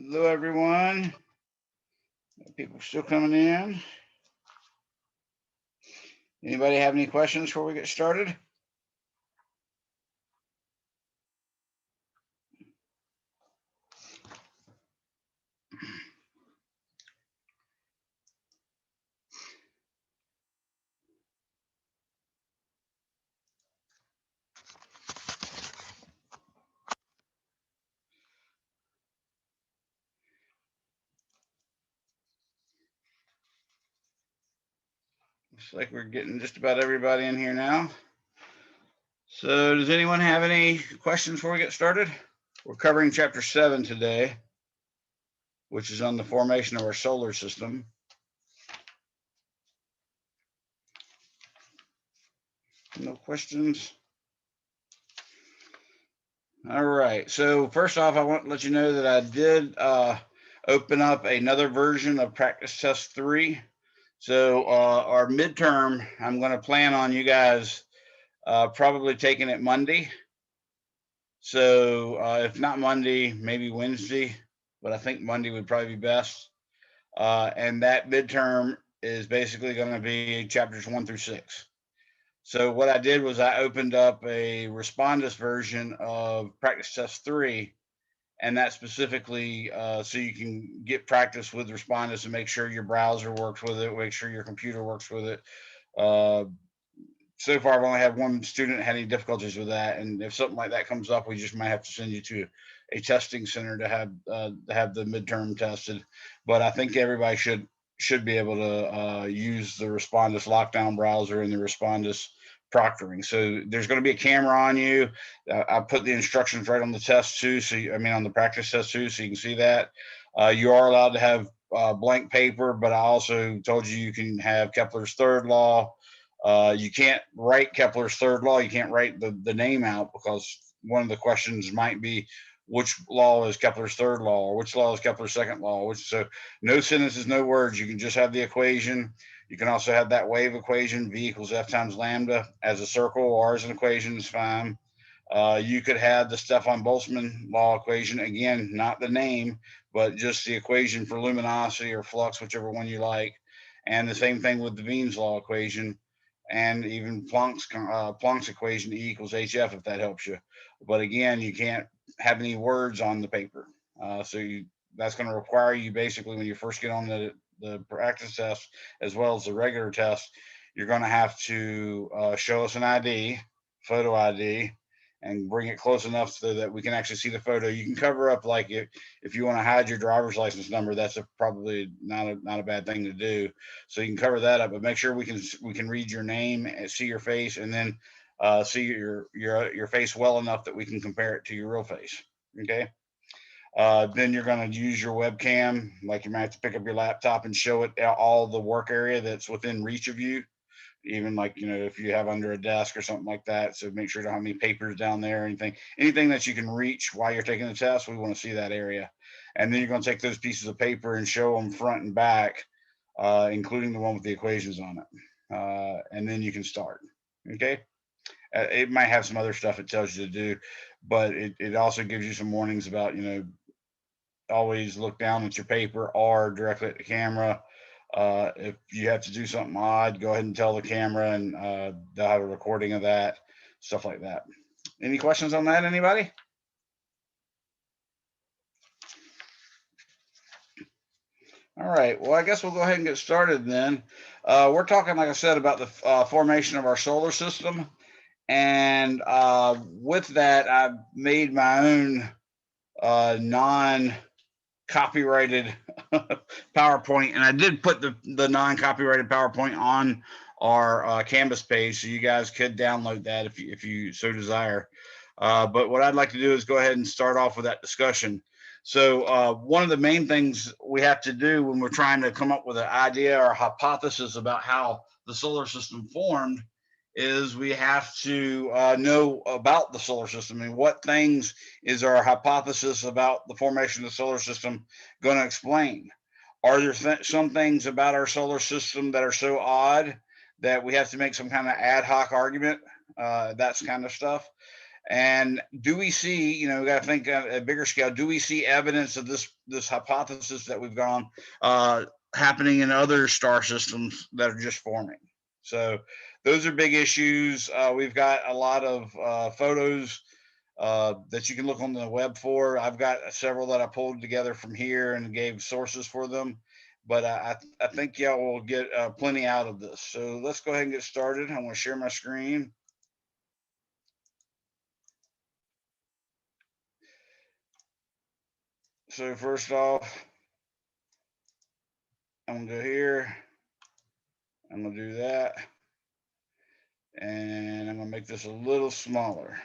Hello, everyone. People still coming in. Anybody have any questions before we get started? Looks like we're getting just about everybody in here now. So does anyone have any questions before we get started? We're covering chapter 7 today, which is on the formation of our solar system. No questions? All right. So first off, I want to let you know that I did open up another version of practice test 3. So our midterm, I'm going to plan on you guys probably taking it Monday. So if not Monday, maybe Wednesday, but I think Monday would probably be best. And that midterm is basically going to be chapters 1 through 6. So what I did was I opened up a Respondus version of practice test 3, and that specifically so you can get practice with Respondus and make sure your browser works with it, make sure your computer works with it. So far, I've only had one student had any difficulties with that, and if something like that comes up, we just might have to send you to a testing center to have the midterm tested. But I think everybody should be able to use the Respondus lockdown browser and the Respondus proctoring. So there's going to be a camera on you. I put the instructions right on the test too. So on the practice test too, so you can see that. You are allowed to have blank paper, but I also told you can have Kepler's third law. You can't write Kepler's third law. You can't write the name out, because one of the questions might be which law is Kepler's third law, or which law is Kepler's second law. So no sentences, no words. You can just have the equation. You can also have that wave equation, V equals F times lambda, as a circle, or as an equation is fine. You could have the Stephon Boltzmann Law equation, again, not the name, but just the equation for luminosity or flux, whichever one you like. And the same thing with the Wien's Law equation, and even Planck's equation, E equals HF, if that helps you. But again, you can't have any words on the paper. That's going to require you, basically, when you first get on the practice test, as well as the regular test, you're going to have to show us an ID, photo ID, and bring it close enough so that we can actually see the photo. You can cover up, like if you want to hide your driver's license number, that's probably not a bad thing to do. So you can cover that up, but make sure we can read your name and see your face, and then see your face well enough that we can compare it to your real face. Okay. Then you're going to use your webcam. Like, you might have to pick up your laptop and show it all the work area that's within reach of you, even like, if you have under a desk or something like that. So make sure you don't have any papers down there or anything that you can reach while you're taking the test. We want to see that area. And then you're going to take those pieces of paper and show them front and back, including the one with the equations on it. And then you can start. Okay. It might have some other stuff it tells you to do, but it also gives you some warnings about, always look down at your paper or directly at the camera. If you have to do something odd, go ahead and tell the camera, and they'll have a recording of that, stuff like that. Any questions on that, anybody? All right, well, I guess we'll go ahead and get started then. We're talking, like I said, about the formation of our solar system. And with that, I've made my own non-copyrighted PowerPoint, and I did put the non-copyrighted PowerPoint on our Canvas page, so you guys could download that if you so desire. But what I'd like to do is go ahead and start off with that discussion. So one of the main things we have to do when we're trying to come up with an idea or hypothesis about how the solar system formed is we have to know about the solar system, and what things is our hypothesis about the formation of the solar system going to explain. Are there some things about our solar system that are so odd that we have to make some kind of ad hoc argument, that kind of stuff? And do we see, you know, we got to think at a bigger scale, do we see evidence of this hypothesis that we've gone happening in other star systems that are just forming? So those are big issues. We've got a lot of photos that you can look on the web for. I've got several that I pulled together from here and gave sources for them. But I think y'all will get plenty out of this. So let's go ahead and get started. I'm going to share my screen. So first off, I'm going to go here. I'm going to do that. And I'm going to make this a little smaller.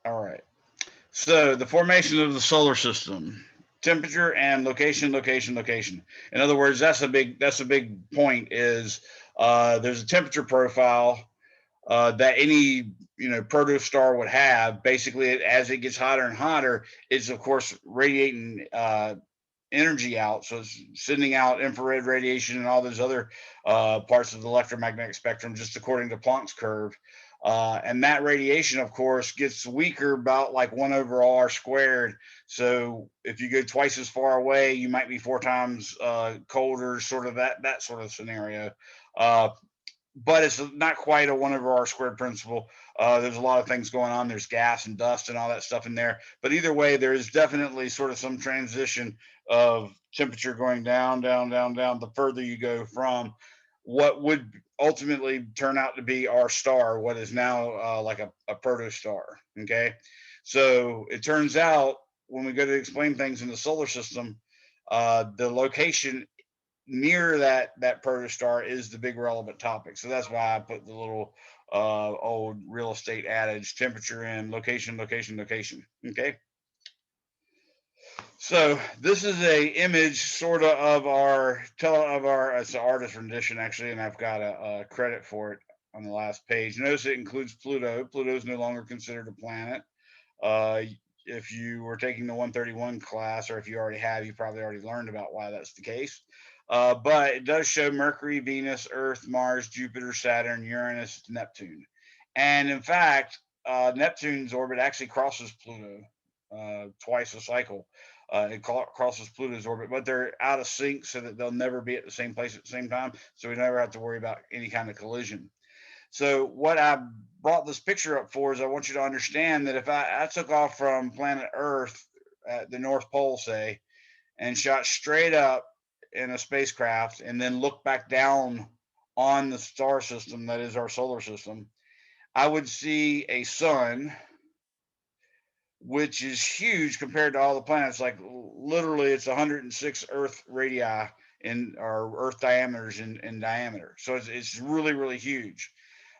All right. So the formation of the solar system, temperature and location, location, location. In other words, that's a big point. Is there's a temperature profile that any protostar would have. Basically, as it gets hotter and hotter, it's of course radiating energy out, so it's sending out infrared radiation and all those other parts of the electromagnetic spectrum, just according to Planck's curve. And that radiation, of course, gets weaker about like 1/r squared. So if you go twice as far away, you might be 4 times colder, sort of that sort of scenario. But it's not quite a 1/r squared principle. There's a lot of things going on. There's gas and dust and all that stuff in there. But either way, there is definitely sort of some transition of temperature going down, down, down, down, the further you go from what would ultimately turn out to be our star, what is now like a protostar. Okay. So it turns out when we go to explain things in the solar system, the location near that protostar is the big relevant topic. So that's why I put the little old real estate adage: temperature and location, location, location. Okay. So this is a image sort of our it's an artist rendition actually, and I've got a credit for it on the last page. Notice it includes Pluto. Pluto is no longer considered a planet. If you were taking the 131 class, or if you already have, you probably already learned about why that's the case. But it does show Mercury, Venus, Earth, Mars, Jupiter, Saturn, Uranus, Neptune. And in fact, Neptune's orbit actually crosses Pluto twice a cycle. It crosses Pluto's orbit, but they're out of sync so that they'll never be at the same place at the same time. So we never have to worry about any kind of collision. So what I brought this picture up for is I want you to understand that if I took off from planet Earth at the North Pole, say, and shot straight up in a spacecraft and then looked back down on the star system that is our solar system, I would see a sun which is huge compared to all the planets. Like literally, it's 106 Earth radii or Earth diameters in diameter. So it's really, really huge.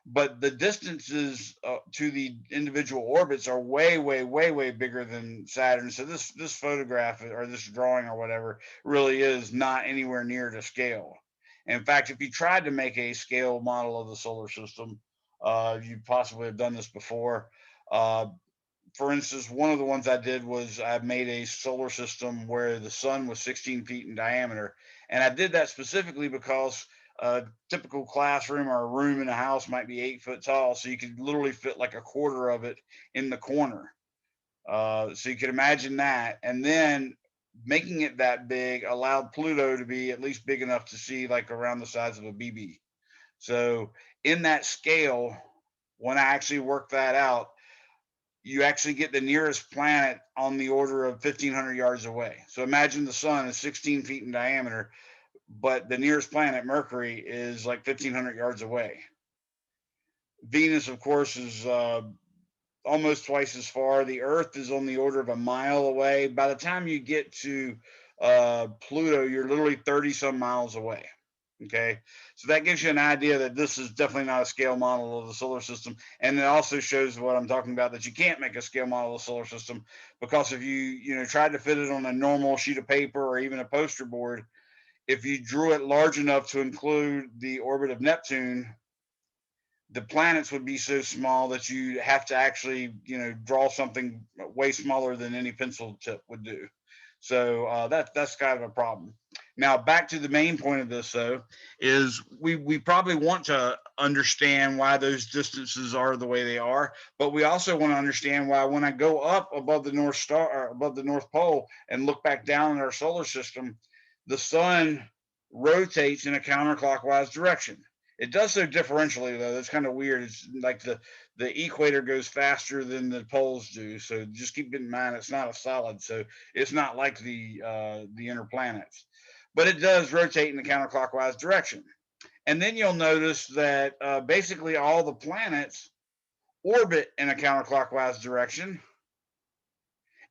But the distances to the individual orbits are way, way, way, way bigger than Saturn. So this photograph or this drawing or whatever really is not anywhere near to scale. In fact, if you tried to make a scale model of the solar system, you possibly have done this before. For instance, one of the ones I did was I made a solar system where the sun was 16 feet in diameter. And I did that specifically because a typical classroom or a room in a house might be 8 foot tall. So you could literally fit like a quarter of it in the corner. So you could imagine that. And then making it that big allowed Pluto to be at least big enough to see like around the size of a BB. So in that scale, when I actually worked that out, you actually get the nearest planet on the order of 1,500 yards away. So imagine the sun is 16 feet in diameter, but the nearest planet, Mercury, is like 1,500 yards away. Venus, of course, is almost twice as far. The Earth is on the order of a mile away. By the time you get to Pluto, you're literally 30 some miles away. Okay, so that gives you an idea that this is definitely not a scale model of the solar system. And it also shows what I'm talking about, that you can't make a scale model of the solar system, because if you tried to fit it on a normal sheet of paper or even a poster board, if you drew it large enough to include the orbit of Neptune, the planets would be so small that you have to actually draw something way smaller than any pencil tip would do. So that's kind of a problem. Now, back to the main point of this, though, is we probably want to understand why those distances are the way they are, but we also want to understand why when I go up above the North Star or above the North Pole and look back down at our solar system, the sun rotates in a counterclockwise direction. It does so differentially, though. That's kind of weird. It's like the equator goes faster than the poles do. So just keep in mind it's not a solid. So it's not like the inner planets, but it does rotate in the counterclockwise direction. And then you'll notice that basically all the planets orbit in a counterclockwise direction,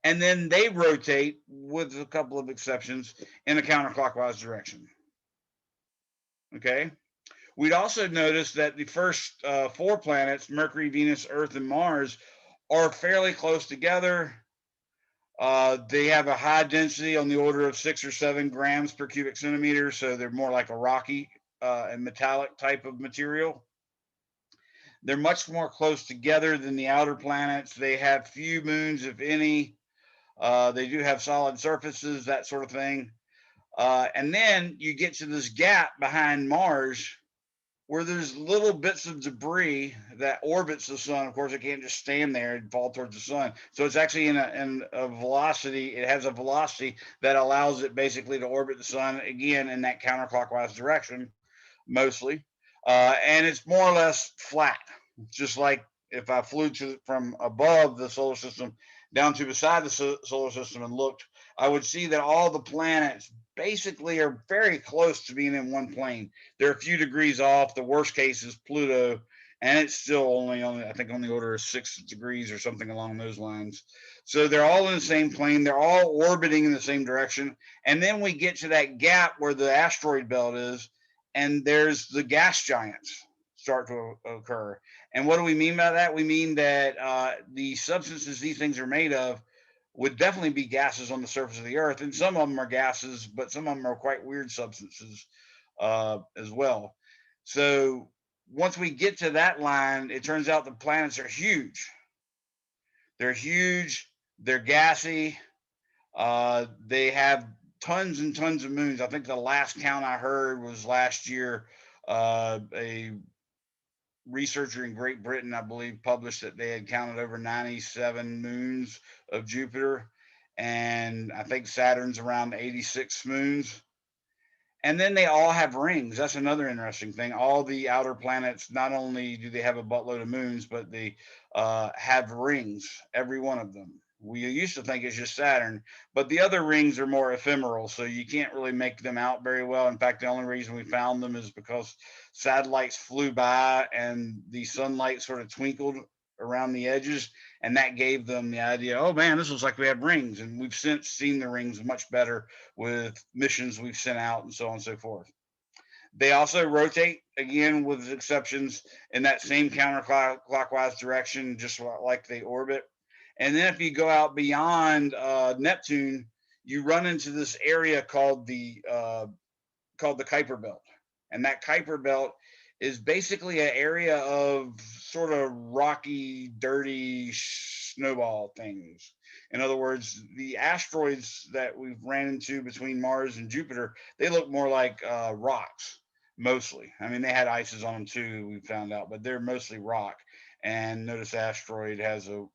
and then they rotate, with a couple of exceptions, in a counterclockwise direction. Okay. We'd also notice that the first four planets, Mercury, Venus, Earth, and Mars, are fairly close together. They have a high density on the order of 6 or 7 grams per cubic centimeter, so they're more like a rocky and metallic type of material. They're much more close together than the outer planets. They have few moons, if any. They do have solid surfaces, that sort of thing. And then you get to this gap behind Mars where there's little bits of debris that orbits the sun. Of course, it can't just stand there and fall towards the sun. So it's actually in a velocity. It has a velocity that allows it basically to orbit the sun, again, in that counterclockwise direction, mostly. And it's more or less flat, just like if I flew from above the solar system down to beside the solar system and looked, I would see that all the planets basically are very close to being in one plane. They're a few degrees off. The worst case is Pluto, and it's still only on, I think, on the order of 6 degrees or something along those lines. So they're all in the same plane. They're all orbiting in the same direction. And then we get to that gap where the asteroid belt is, and there's the gas giants start to occur. And what do we mean by that? We mean that the substances these things are made of would definitely be gases on the surface of the Earth, and some of them are gases, but some of them are quite weird substances as well. So once we get to that line, it turns out the planets are huge. They're huge. They're gassy. They have tons and tons of moons. I think the last count I heard was last year. A researcher in Great Britain, I believe, published that they had counted over 97 moons of Jupiter, and I think Saturn's around 86 moons. And then they all have rings. That's another interesting thing. All the outer planets, not only do they have a buttload of moons, but they have rings, every one of them. We used to think it's just Saturn, but the other rings are more ephemeral, so you can't really make them out very well. In fact, the only reason we found them is because satellites flew by and the sunlight sort of twinkled around the edges, and that gave them the idea, oh man, this looks like we have rings. And we've since seen the rings much better with missions we've sent out and so on and so forth. They also rotate, again, with exceptions, in that same counterclockwise direction, just like they orbit. And then if you go out beyond Neptune, you run into this area called the Kuiper Belt. And that Kuiper Belt is basically an area of sort of rocky, dirty snowball things. In other words, the asteroids that we've ran into between Mars and Jupiter, they look more like rocks, mostly. I mean, they had ices on them too, we found out, but they're mostly rock. And notice asteroid has a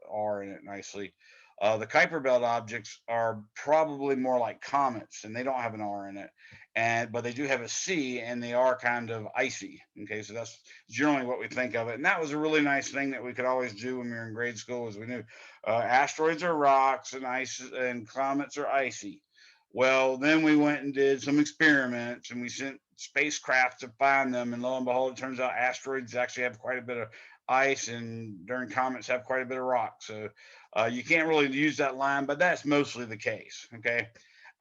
R in it nicely. The Kuiper Belt objects are probably more like comets, and they don't have an R in it, but they do have a C, and they are kind of icy. Okay, so that's generally what we think of it, and that was a really nice thing that we could always do when we were in grade school, as we knew asteroids are rocks, and ice and comets are icy. Well, then we went and did some experiments, and we sent spacecraft to find them, and lo and behold, it turns out asteroids actually have quite a bit of ice, and during comets have quite a bit of rock. So you can't really use that line, but that's mostly the case. Okay,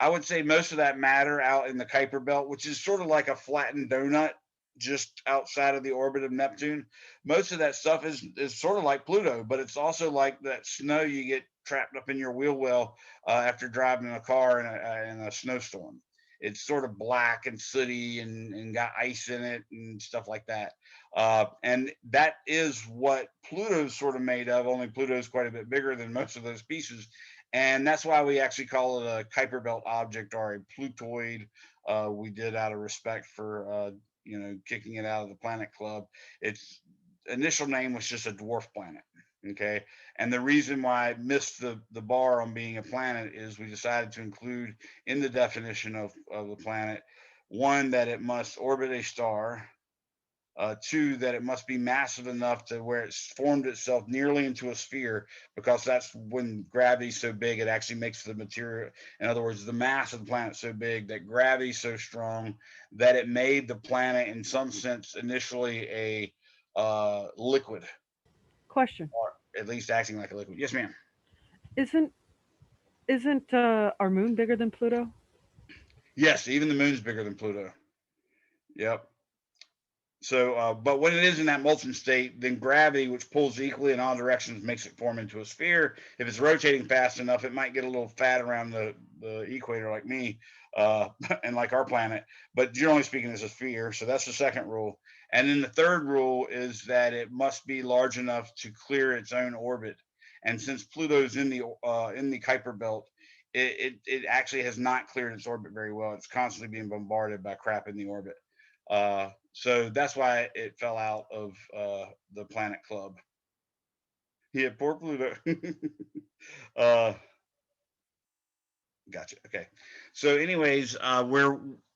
I would say most of that matter out in the Kuiper Belt, which is sort of like a flattened donut just outside of the orbit of Neptune. Most of that stuff is sort of like Pluto, but it's also like that snow you get trapped up in your wheel well after driving in a car in a snowstorm. It's sort of black and sooty and got ice in it and stuff like that. And that is what Pluto's sort of made of, only Pluto's quite a bit bigger than most of those pieces. And that's why we actually call it a Kuiper Belt object or a Plutoid. We did out of respect for kicking it out of the Planet Club. Its initial name was just a dwarf planet. Okay, and the reason why it missed the bar on being a planet is we decided to include in the definition of the planet, one, that it must orbit a star, two, that it must be massive enough to where it's formed itself nearly into a sphere, because that's when gravity's so big, it actually makes the material. In other words, the mass of the planet so big that gravity's so strong that it made the planet, in some sense, initially a liquid, Question: or at least acting like a liquid. Yes, ma'am. Isn't isn't our moon bigger than Pluto? Yes, even the moon's bigger than Pluto. Yep. So, but when it is in that molten state, then gravity, which pulls equally in all directions, makes it form into a sphere. If it's rotating fast enough, it might get a little fat around the equator, like me, and like our planet. But generally speaking, it's a sphere. So that's the second rule. And then the third rule is that it must be large enough to clear its own orbit. And since Pluto's in the Kuiper Belt, it actually has not cleared its orbit very well. It's constantly being bombarded by crap in the orbit. So that's why it fell out of the Planet Club. Yeah, poor Pluto. uh, gotcha. Okay. So, anyways,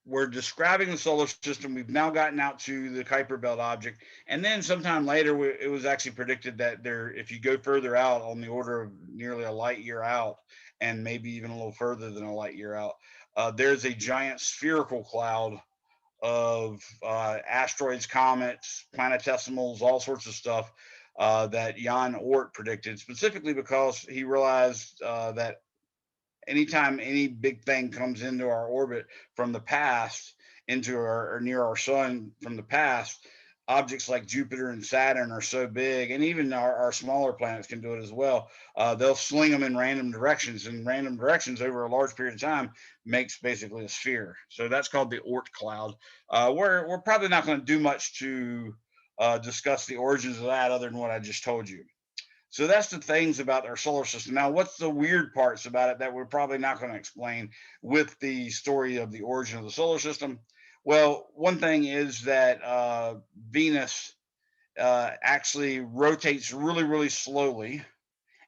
we're describing the solar system. We've now gotten out to the Kuiper Belt object, and then sometime later, it was actually predicted that if you go further out, on the order of nearly a light year out, and maybe even a little further than a light year out, there's a giant spherical cloud of asteroids, comets, planetesimals, all sorts of stuff that Jan Oort predicted, specifically because he realized that anytime any big thing comes into our orbit from the past, into our or near our sun from the past, objects like Jupiter and Saturn are so big, and even our smaller planets can do it as well. They'll sling them in random directions, and random directions over a large period of time makes basically a sphere. So that's called the Oort cloud. We're probably not going to do much to discuss the origins of that, other than what I just told you. So that's the things about our solar system. Now, what's the weird parts about it that we're probably not going to explain with the story of the origin of the solar system? Well, one thing is that Venus actually rotates really, really slowly,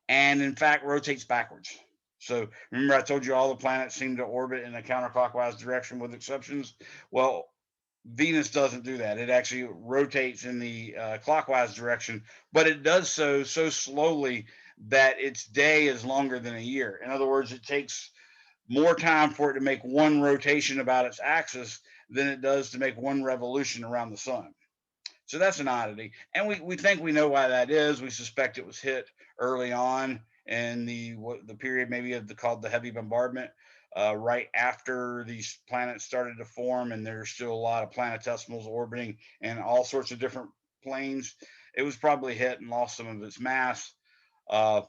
and in fact rotates backwards. So remember, I told you all the planets seem to orbit in a counterclockwise direction with exceptions. Well, Venus doesn't do that. It actually rotates in the clockwise direction, but it does so slowly that its day is longer than a year. In other words, it takes more time for it to make one rotation about its axis than it does to make one revolution around the sun. So that's an oddity. And we think we know why that is. We suspect it was hit early on in the period maybe called the heavy bombardment, right after these planets started to form, and there's still a lot of planetesimals orbiting in all sorts of different planes. It was probably hit and lost some of its mass. Uh,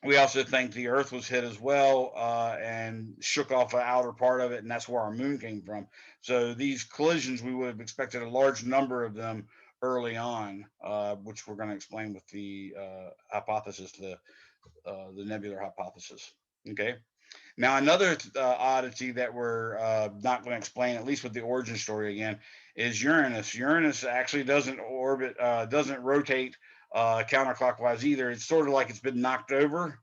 we also think the Earth was hit as well, and shook off the outer part of it, and that's where our moon came from. So these collisions, we would have expected a large number of them early on, which we're going to explain with the hypothesis, the nebular hypothesis. Okay. Now, another oddity that we're not going to explain, at least with the origin story again, is Uranus. Uranus actually doesn't rotate counterclockwise either. It's sort of like it's been knocked over.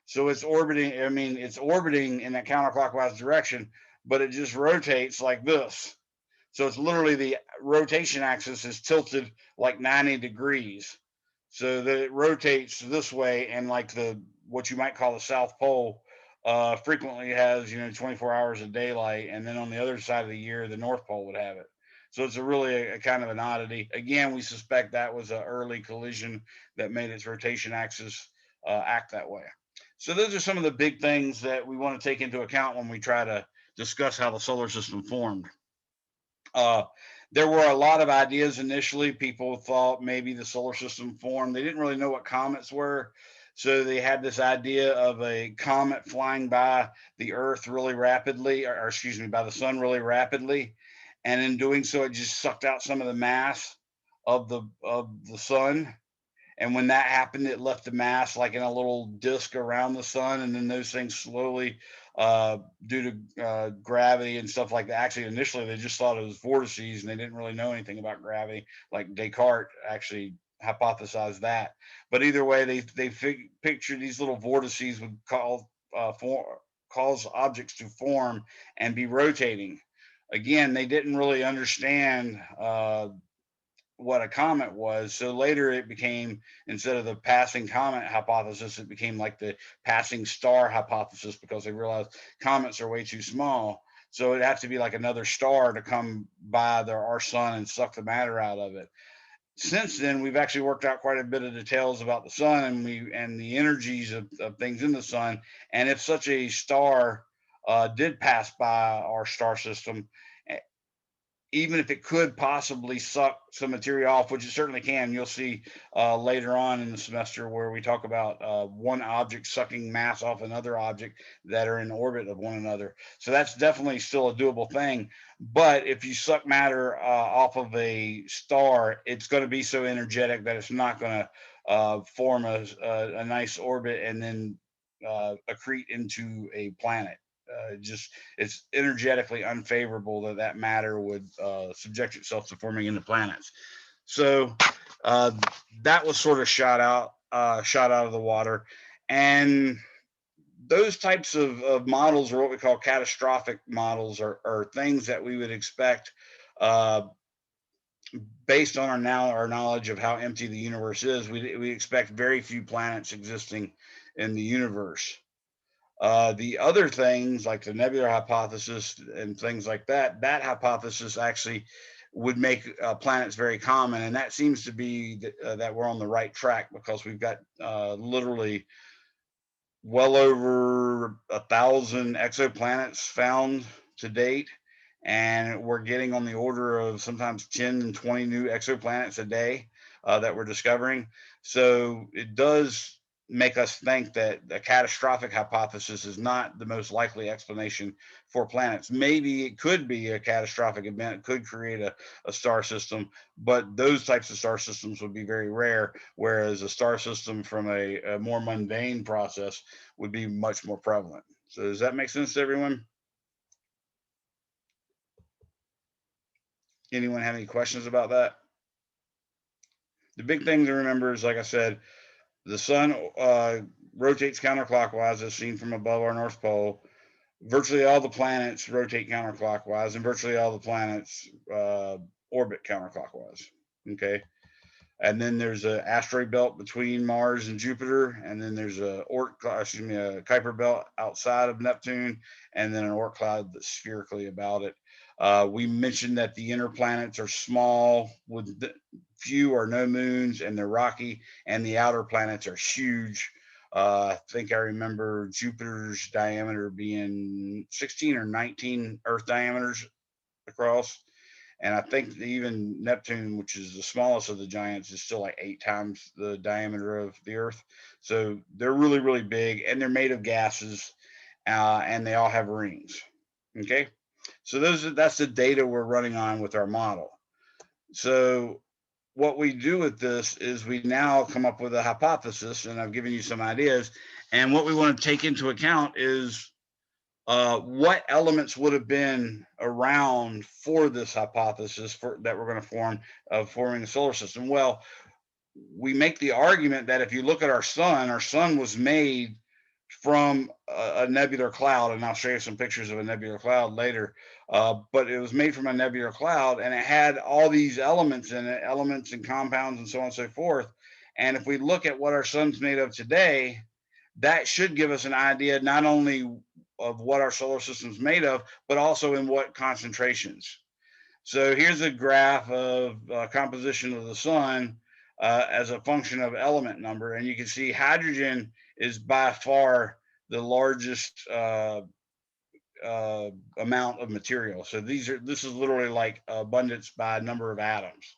So it's orbiting, I mean, it's orbiting in that counterclockwise direction, but it just rotates like this. So it's literally the rotation axis is tilted like 90 degrees, so that it rotates this way, and like the what you might call the South Pole frequently has 24 hours of daylight, and then on the other side of the year the North Pole would have it. So it's a kind of an oddity. Again, we suspect that was an early collision that made its rotation axis act that way. So those are some of the big things that we want to take into account when we try to discuss how the solar system formed. Uh, there were a lot of ideas initially. People thought maybe the solar system formed. They didn't really know what comets were. So they had this idea of a comet flying by the Earth really rapidly, or excuse me, by the sun really rapidly. And in doing so, it just sucked out some of the mass of the sun. And when that happened, it left the mass like in a little disk around the sun, and then those things slowly, due to gravity and stuff like that. Actually, initially they just thought it was vortices, and they didn't really know anything about gravity. Like Descartes actually hypothesized that. But either way, they pictured these little vortices would cause objects to form and be rotating. Again, they didn't really understand what a comet was. So later it became, instead of the passing comet hypothesis, it became like the passing star hypothesis, because they realized comets are way too small. So it'd have to be like another star to come by our sun and suck the matter out of it. Since then, we've actually worked out quite a bit of details about the sun, and the energies of things in the sun. And if such a star did pass by our star system, even if it could possibly suck some material off, which it certainly can. You'll see later on in the semester where we talk about one object sucking mass off another object that are in orbit of one another. So that's definitely still a doable thing. But if you suck matter off of a star, it's going to be so energetic that it's not going to form a nice orbit and then accrete into a planet. Just it's energetically unfavorable that matter would subject itself to forming into planets. So uh, that was sort of shot out of the water, and those types of models are what we call catastrophic models, or things that we would expect uh, based on our knowledge of how empty the universe is. We expect very few planets existing in the universe. The other things like the nebular hypothesis and things like that, that hypothesis actually would make planets very common. And that seems to be that we're on the right track, because we've got literally well over 1,000 exoplanets found to date. And we're getting on the order of sometimes 10 and 20 new exoplanets a day that we're discovering. So it does make us think that the catastrophic hypothesis is not the most likely explanation for planets. Maybe it could be a catastrophic event, it could create a star system, but those types of star systems would be very rare, whereas a star system from a more mundane process would be much more prevalent. So does that make sense to everyone? Anyone have any questions about that? The big thing to remember is, like I said, the sun rotates counterclockwise as seen from above our North Pole. Virtually all the planets rotate counterclockwise, and virtually all the planets orbit counterclockwise. Okay. And then there's an asteroid belt between Mars and Jupiter, and then there's a Kuiper Belt outside of Neptune, and then an Oort cloud that's spherically about it. We mentioned that the inner planets are small with few or no moons, and they're rocky, and the outer planets are huge. I think I remember Jupiter's diameter being 16 or 19 Earth diameters across. And I think even Neptune, which is the smallest of the giants, is still like 8 times the diameter of the Earth. So they're really, really big, and they're made of gases, and they all have rings. Okay, so that's the data we're running on with our model. So what we do with this is we now come up with a hypothesis, and I've given you some ideas. And what we want to take into account is what elements would have been around for this hypothesis that we're going to form of forming a solar system. Well, we make the argument that if you look at our sun was made from a nebular cloud, and I'll show you some pictures of a nebular cloud later. But it was made from a nebular cloud, and it had all these elements in it, elements and compounds and so on and so forth. And if we look at what our sun's made of today, that should give us an idea not only of what our solar system is made of, but also in what concentrations. So here's a graph of composition of the sun as a function of element number, and you can see hydrogen is by far the largest amount of material. So this is literally like abundance by number of atoms.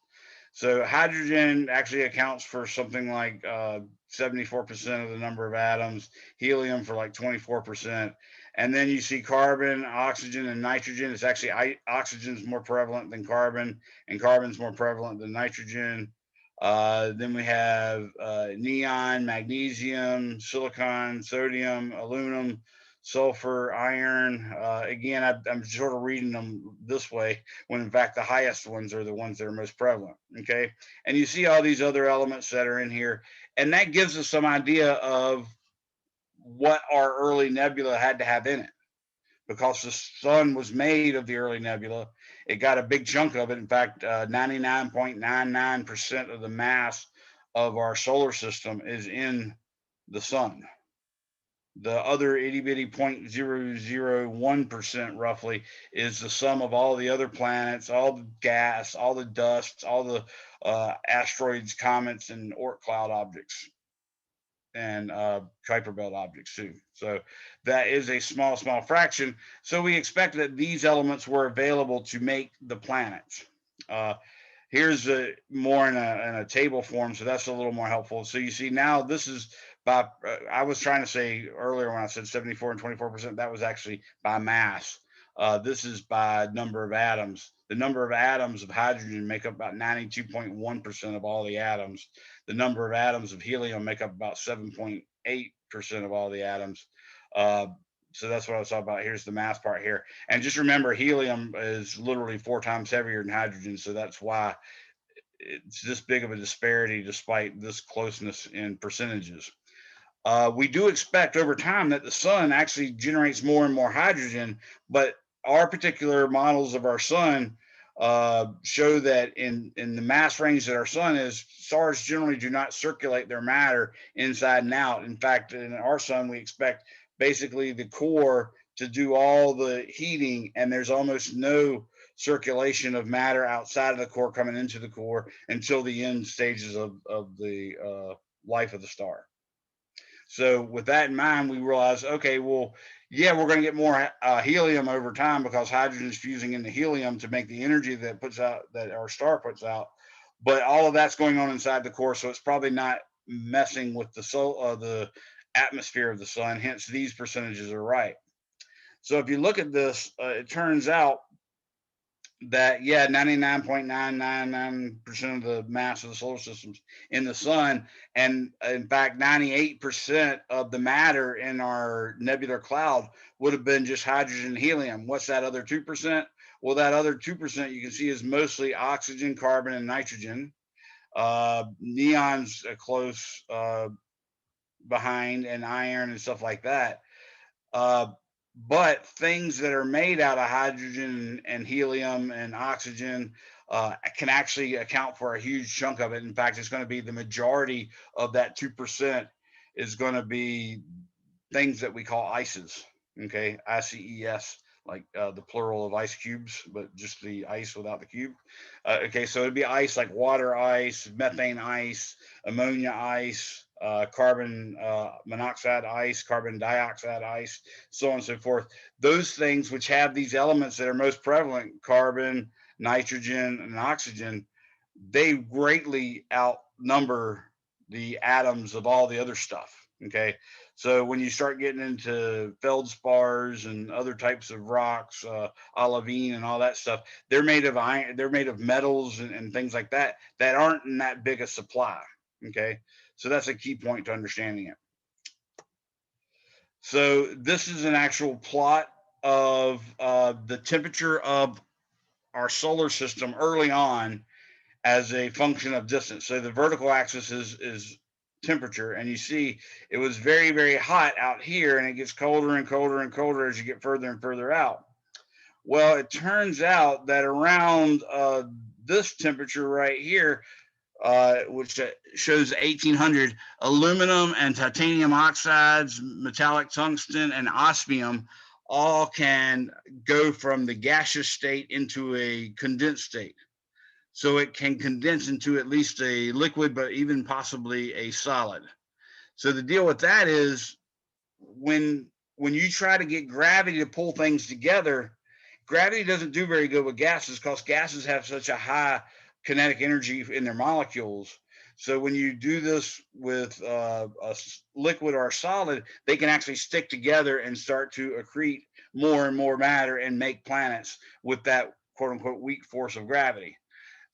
So hydrogen actually accounts for something like 74% of the number of atoms, helium for like 24%. And then you see carbon, oxygen, and nitrogen. It's actually oxygen's more prevalent than carbon, and carbon's more prevalent than nitrogen. Then we have neon, magnesium, silicon, sodium, aluminum, sulfur, iron. Again, I'm sort of reading them this way when in fact the highest ones are the ones that are most prevalent. Okay. And you see all these other elements that are in here. And that gives us some idea of what our early nebula had to have in it. Because the sun was made of the early nebula, it got a big chunk of it. In fact, 99.99% of the mass of our solar system is in the sun. The other itty bitty 0.001% roughly is the sum of all the other planets, all the gas, all the dust, all the asteroids, comets, and Oort cloud objects, and Kuiper Belt objects too. So that is a small fraction. So we expect that these elements were available to make the planets. Here's more in a table form, so that's a little more helpful. So you see now this is by, I was trying to say earlier when I said 74 and 24%, that was actually by mass. This is by number of atoms. The number of atoms of hydrogen make up about 92.1% of all the atoms. The number of atoms of helium make up about 7.8% of all the atoms. So that's what I was talking about. Here's the mass part here. And just remember, helium is literally 4 times heavier than hydrogen. So that's why it's this big of a disparity despite this closeness in percentages. We do expect over time that the sun actually generates more and more hydrogen, but our particular models of our sun show that in the mass range that our sun is, stars generally do not circulate their matter inside and out. In fact, in our sun, we expect basically the core to do all the heating, and there's almost no circulation of matter outside of the core coming into the core until the end stages of the life of the star. So with that in mind, we realize, okay, well, yeah, we're going to get more helium over time because hydrogen is fusing into helium to make the energy that puts out, that our star puts out. But all of that's going on inside the core, so it's probably not messing with the atmosphere of the sun. Hence, these percentages are right. So if you look at this, it turns out that, yeah, 99.999% of the mass of the solar system's in the sun, and in fact 98% of the matter in our nebular cloud would have been just hydrogen and helium. What's that other 2%? Well, that other 2% you can see is mostly oxygen, carbon, and nitrogen. Neon's close behind, and iron and stuff like that. But things that are made out of hydrogen and helium and oxygen can actually account for a huge chunk of it. In fact, it's going to be the majority of that 2% is going to be things that we call ices. Okay, ICES, like the plural of ice cubes, but just the ice without the cube. Okay, so it'd be ice like water ice, methane ice, ammonia ice, carbon monoxide ice, carbon dioxide ice, so on and so forth. Those things which have these elements that are most prevalent, carbon, nitrogen, and oxygen, they greatly outnumber the atoms of all the other stuff. Okay, so when you start getting into feldspars and other types of rocks, olivine and all that stuff, they're made of iron, they're made of metals and things like that that aren't in that big a supply. Okay, so that's a key point to understanding it. So this is an actual plot of the temperature of our solar system early on as a function of distance. So the vertical axis is temperature, and you see it was very, very hot out here, and it gets colder and colder and colder as you get further and further out. Well, it turns out that around this temperature right here, which shows 1800, aluminum and titanium oxides, metallic tungsten, and osmium all can go from the gaseous state into a condensed state. So it can condense into at least a liquid, but even possibly a solid. So the deal with that is when you try to get gravity to pull things together, gravity doesn't do very good with gases because gases have such a high kinetic energy in their molecules. So when you do this with a liquid or a solid, they can actually stick together and start to accrete more and more matter and make planets with that quote unquote weak force of gravity.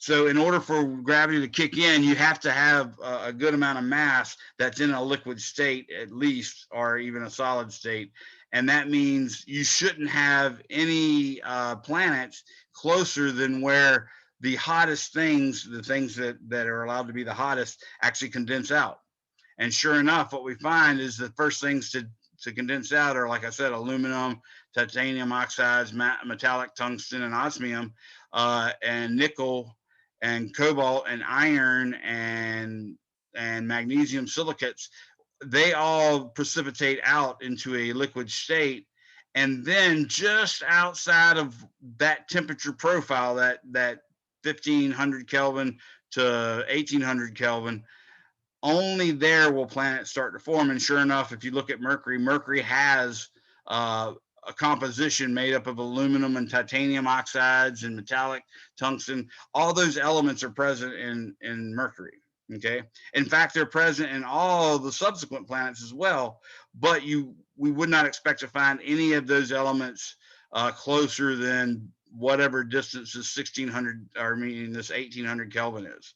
So in order for gravity to kick in, you have to have a good amount of mass that's in a liquid state at least, or even a solid state. And that means you shouldn't have any planets closer than where the hottest things, the things that are allowed to be the hottest, actually condense out. And sure enough, what we find is the first things to condense out are, like I said, aluminum, titanium oxides, metallic tungsten and osmium, and nickel and cobalt and iron and magnesium silicates. They all precipitate out into a liquid state. And then just outside of that temperature profile, that 1500 Kelvin to 1800 Kelvin, only there will planets start to form. And sure enough, if you look at Mercury, Mercury has a composition made up of aluminum and titanium oxides and metallic tungsten. All those elements are present in Mercury. Okay. In fact, they're present in all the subsequent planets as well. But we would not expect to find any of those elements closer than whatever distance this 1600, or meaning this 1800 Kelvin is.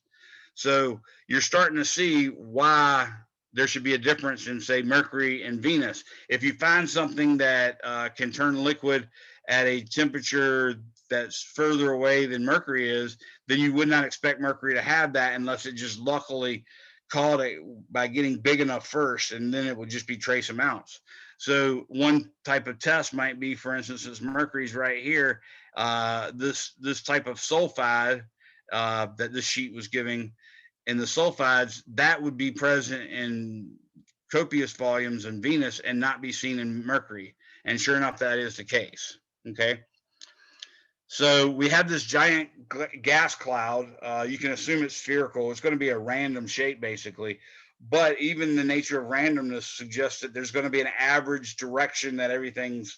So you're starting to see why there should be a difference in, say, Mercury and Venus. If you find something that can turn liquid at a temperature that's further away than Mercury is, then you would not expect Mercury to have that unless it just luckily caught it by getting big enough first, and then it would just be trace amounts. So one type of test might be, for instance, since Mercury's right here, this type of sulfide that this sheet was giving, and the sulfides, that would be present in copious volumes in Venus and not be seen in Mercury. And sure enough, that is the case. Okay. So we have this giant gas cloud. You can assume it's spherical. It's going to be a random shape, basically. But even the nature of randomness suggests that there's going to be an average direction that everything's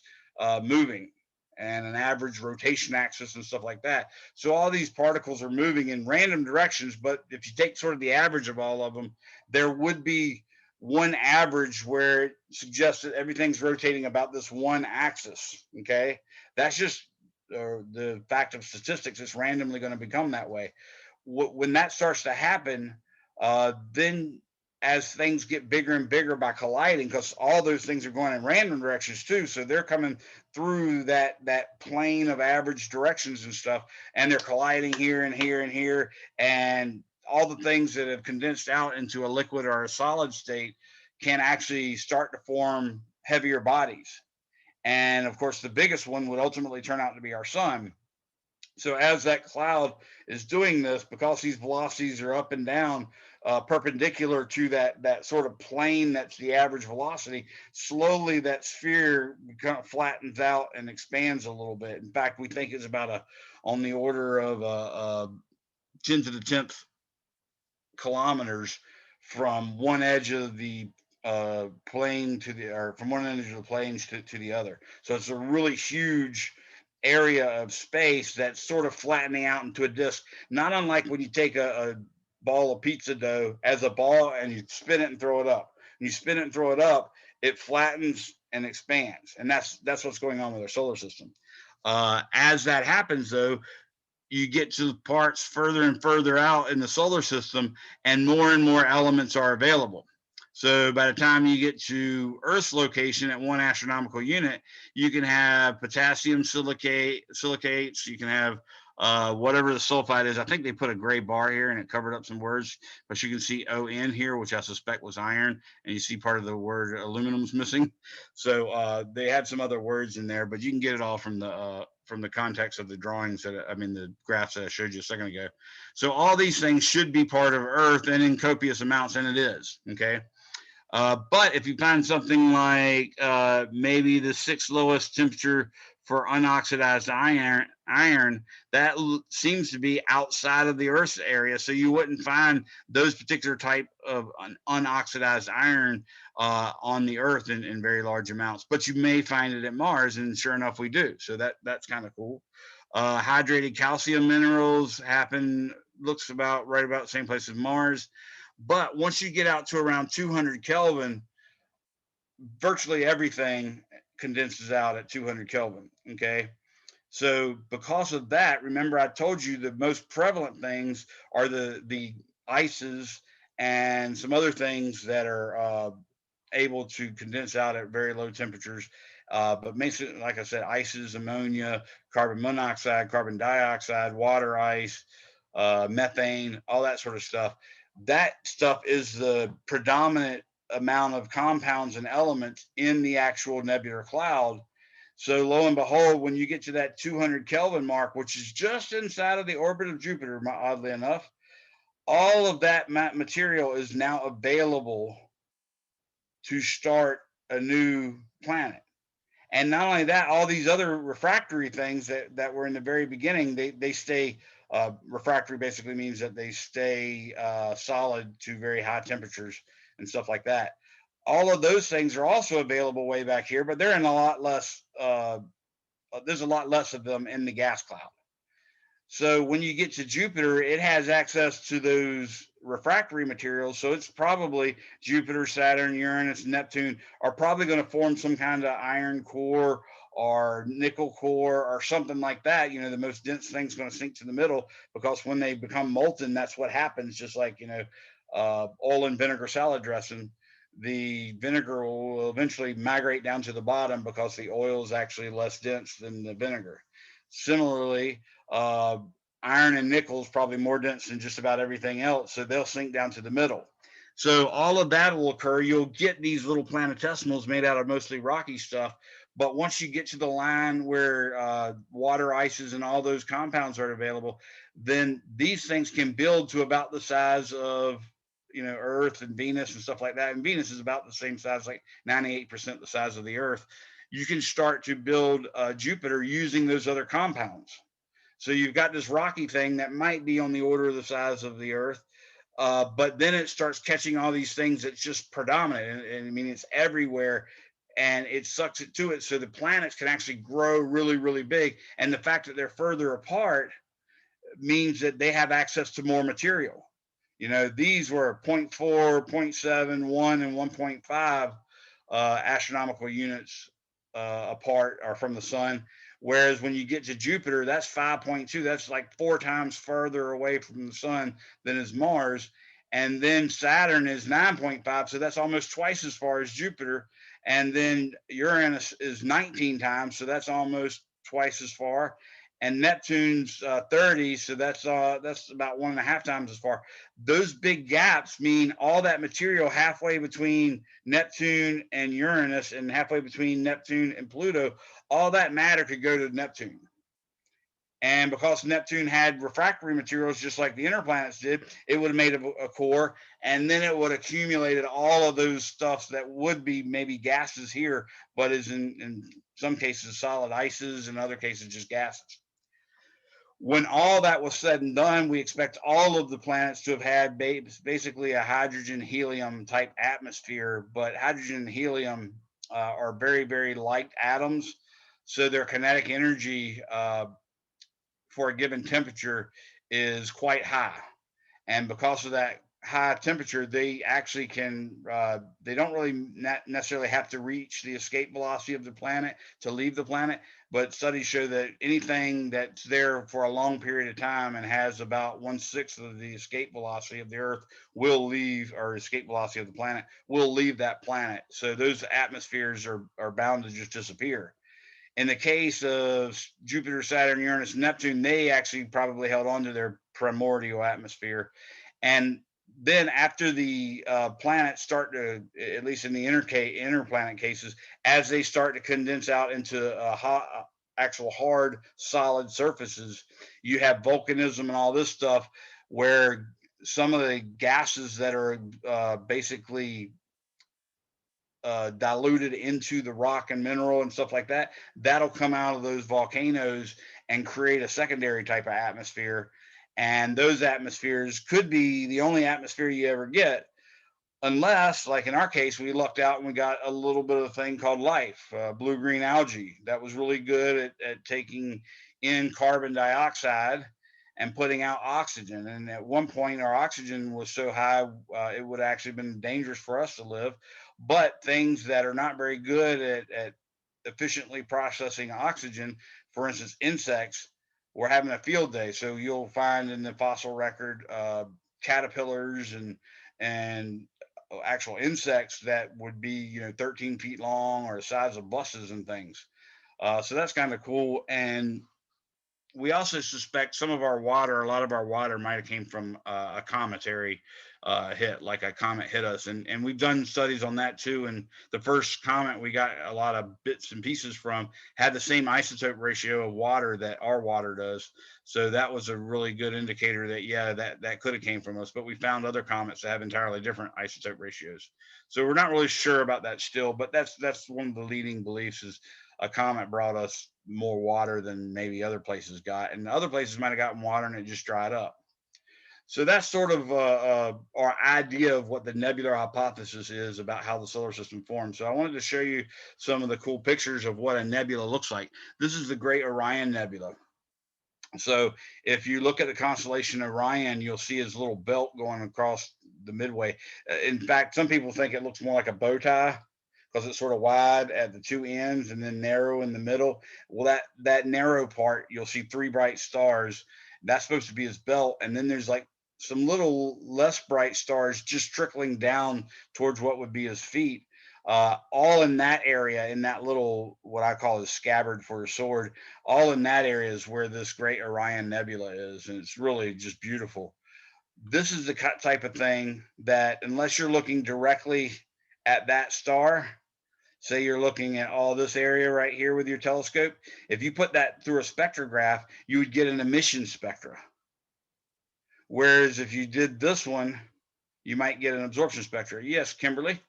moving, and an average rotation axis and stuff like that. So all these particles are moving in random directions, but if you take sort of the average of all of them, there would be one average where it suggests that everything's rotating about this one axis. Okay. That's just the fact of statistics. It's randomly going to become that way. When that starts to happen, then as things get bigger and bigger by colliding, because all those things are going in random directions too, so they're coming through that plane of average directions and stuff, and they're colliding here and here and here, and all the things that have condensed out into a liquid or a solid state can actually start to form heavier bodies. And of course, the biggest one would ultimately turn out to be our sun. So as that cloud is doing this, because these velocities are up and down perpendicular to that sort of plane that's the average velocity, slowly that sphere kind of flattens out and expands a little bit. In fact, we think it's about on the order of 10 to the 10th kilometers from one edge of the plane to the, or from one end of the planes to the other. So it's a really huge area of space that's sort of flattening out into a disc, not unlike when you take a ball of pizza dough as a ball and you spin it and throw it up. When you spin it and throw it up, it flattens and expands, and that's what's going on with our solar system. As that happens, though, you get to parts further and further out in the solar system, and more elements are available. So by the time you get to Earth's location at 1 astronomical unit, you can have potassium silicates, you can have whatever the sulfide is. I think they put a gray bar here and it covered up some words, but you can see ON here, which I suspect was iron, and you see part of the word aluminum's missing. So they had some other words in there, but you can get it all from the context of the drawings the graphs that I showed you a second ago. So all these things should be part of Earth and in copious amounts, and it is. Okay. But if you find something like maybe the 6th lowest temperature for unoxidized iron, that seems to be outside of the Earth's area, so you wouldn't find those particular type of unoxidized iron on the Earth in very large amounts. But you may find it at Mars, and sure enough, we do. So that's kind of cool. Hydrated calcium minerals looks right about the same place as Mars. But once you get out to around 200 Kelvin, virtually everything condenses out at 200 Kelvin. Okay. So because of that, remember I told you the most prevalent things are the ices and some other things that are able to condense out at very low temperatures. But basically, like I said, ices, ammonia, carbon monoxide, carbon dioxide, water ice, methane, all that sort of stuff. That stuff is the predominant amount of compounds and elements in the actual nebular cloud. So lo and behold, when you get to that 200 Kelvin mark, which is just inside of the orbit of Jupiter, oddly enough, all of that material is now available to start a new planet. And not only that, all these other refractory things that were in the very beginning, they stay refractory. Basically means that they stay solid to very high temperatures and stuff like that. All of those things are also available way back here, but they're in a lot less. There's a lot less of them in the gas cloud. So when you get to Jupiter, it has access to those refractory materials. So it's probably Jupiter, Saturn, Uranus, Neptune are probably going to form some kind of iron core or nickel core or something like that. You know, the most dense thing's going to sink to the middle, because when they become molten, that's what happens. Just like, oil and vinegar salad dressing, the vinegar will eventually migrate down to the bottom because the oil is actually less dense than the vinegar. Similarly, uh, iron and nickel is probably more dense than just about everything else, so they'll sink down to the middle. So all of that will occur. You'll get these little planetesimals made out of mostly rocky stuff, but once you get to the line where water ices and all those compounds are available, then these things can build to about the size of Earth and Venus and stuff like that. And Venus is about the same size, like 98% the size of the Earth. You can start to build Jupiter using those other compounds. So you've got this rocky thing that might be on the order of the size of the Earth, but then it starts catching all these things that's just predominant. And I mean, it's everywhere, and it sucks it to it. So the planets can actually grow really, really big. And the fact that they're further apart means that they have access to more material. These were 0.4, 0.7, 1, and 1.5 astronomical units apart or from the sun. Whereas when you get to Jupiter, that's 5.2. That's like 4 times further away from the sun than is Mars. And then Saturn is 9.5. So that's almost twice as far as Jupiter. And then Uranus is 19 times. So that's almost twice as far. And Neptune's 30, so that's about 1.5 times as far. Those big gaps mean all that material halfway between Neptune and Uranus and halfway between Neptune and Pluto, all that matter could go to Neptune. And because Neptune had refractory materials just like the inner planets did, it would have made a core, and then it would have accumulated all of those stuffs that would be maybe gases here, but is in some cases solid ices, and other cases just gases. When all that was said and done, we expect all of the planets to have had basically a hydrogen helium type atmosphere, but hydrogen and helium are very, very light atoms. So their kinetic energy for a given temperature is quite high. And because of that high temperature, they actually they don't really necessarily have to reach the escape velocity of the planet to leave the planet. But studies show that anything that's there for a long period of time and has about 1/6 of the escape velocity of the Earth will leave, or escape velocity of the planet will leave that planet. So those atmospheres are bound to just disappear. In the case of Jupiter, Saturn, Uranus, Neptune, they actually probably held on to their primordial atmosphere. And then after the planets start to, at least in the interplanet cases, as they start to condense out into actual hard, solid surfaces, you have volcanism and all this stuff, where some of the gases that are basically diluted into the rock and mineral and stuff like that, that'll come out of those volcanoes and create a secondary type of atmosphere. And those atmospheres could be the only atmosphere you ever get, unless, like in our case, we lucked out and we got a little bit of a thing called life, blue-green algae. That was really good at taking in carbon dioxide and putting out oxygen. And at one point, our oxygen was so high, it would have actually been dangerous for us to live. But things that are not very good at efficiently processing oxygen, for instance, insects, we're having a field day. So you'll find in the fossil record caterpillars and actual insects that would be 13 feet long or the size of buses and things. So that's kind of cool. And we also suspect some of our water, a lot of our water might have came from a cometary hit, like a comet hit us. And we've done studies on that too. And the first comet we got a lot of bits and pieces from had the same isotope ratio of water that our water does. So that was a really good indicator that, yeah, that could have came from us. But we found other comets that have entirely different isotope ratios. So we're not really sure about that still, but that's one of the leading beliefs is a comet brought us more water than maybe other places got, and other places might have gotten water and it just dried up. So that's sort of our idea of what the nebular hypothesis is about how the solar system forms. So I wanted to show you some of the cool pictures of what a nebula looks like. This is the Great Orion Nebula. So if you look at the constellation Orion, you'll see his little belt going across the midway. In fact, some people think it looks more like a bow tie because it's sort of wide at the two ends and then narrow in the middle. Well, that narrow part, you'll see three bright stars. That's supposed to be his belt, and then there's like some little less bright stars just trickling down towards what would be his feet. All in that area, in that little what I call his scabbard for a sword. All in that area is where this Great Orion Nebula is, and it's really just beautiful. This is the type of thing that, unless you're looking directly at that star, say you're looking at all this area right here with your telescope, if you put that through a spectrograph, you would get an emission spectra. Whereas if you did this one, you might get an absorption spectra. Yes, Kimberly?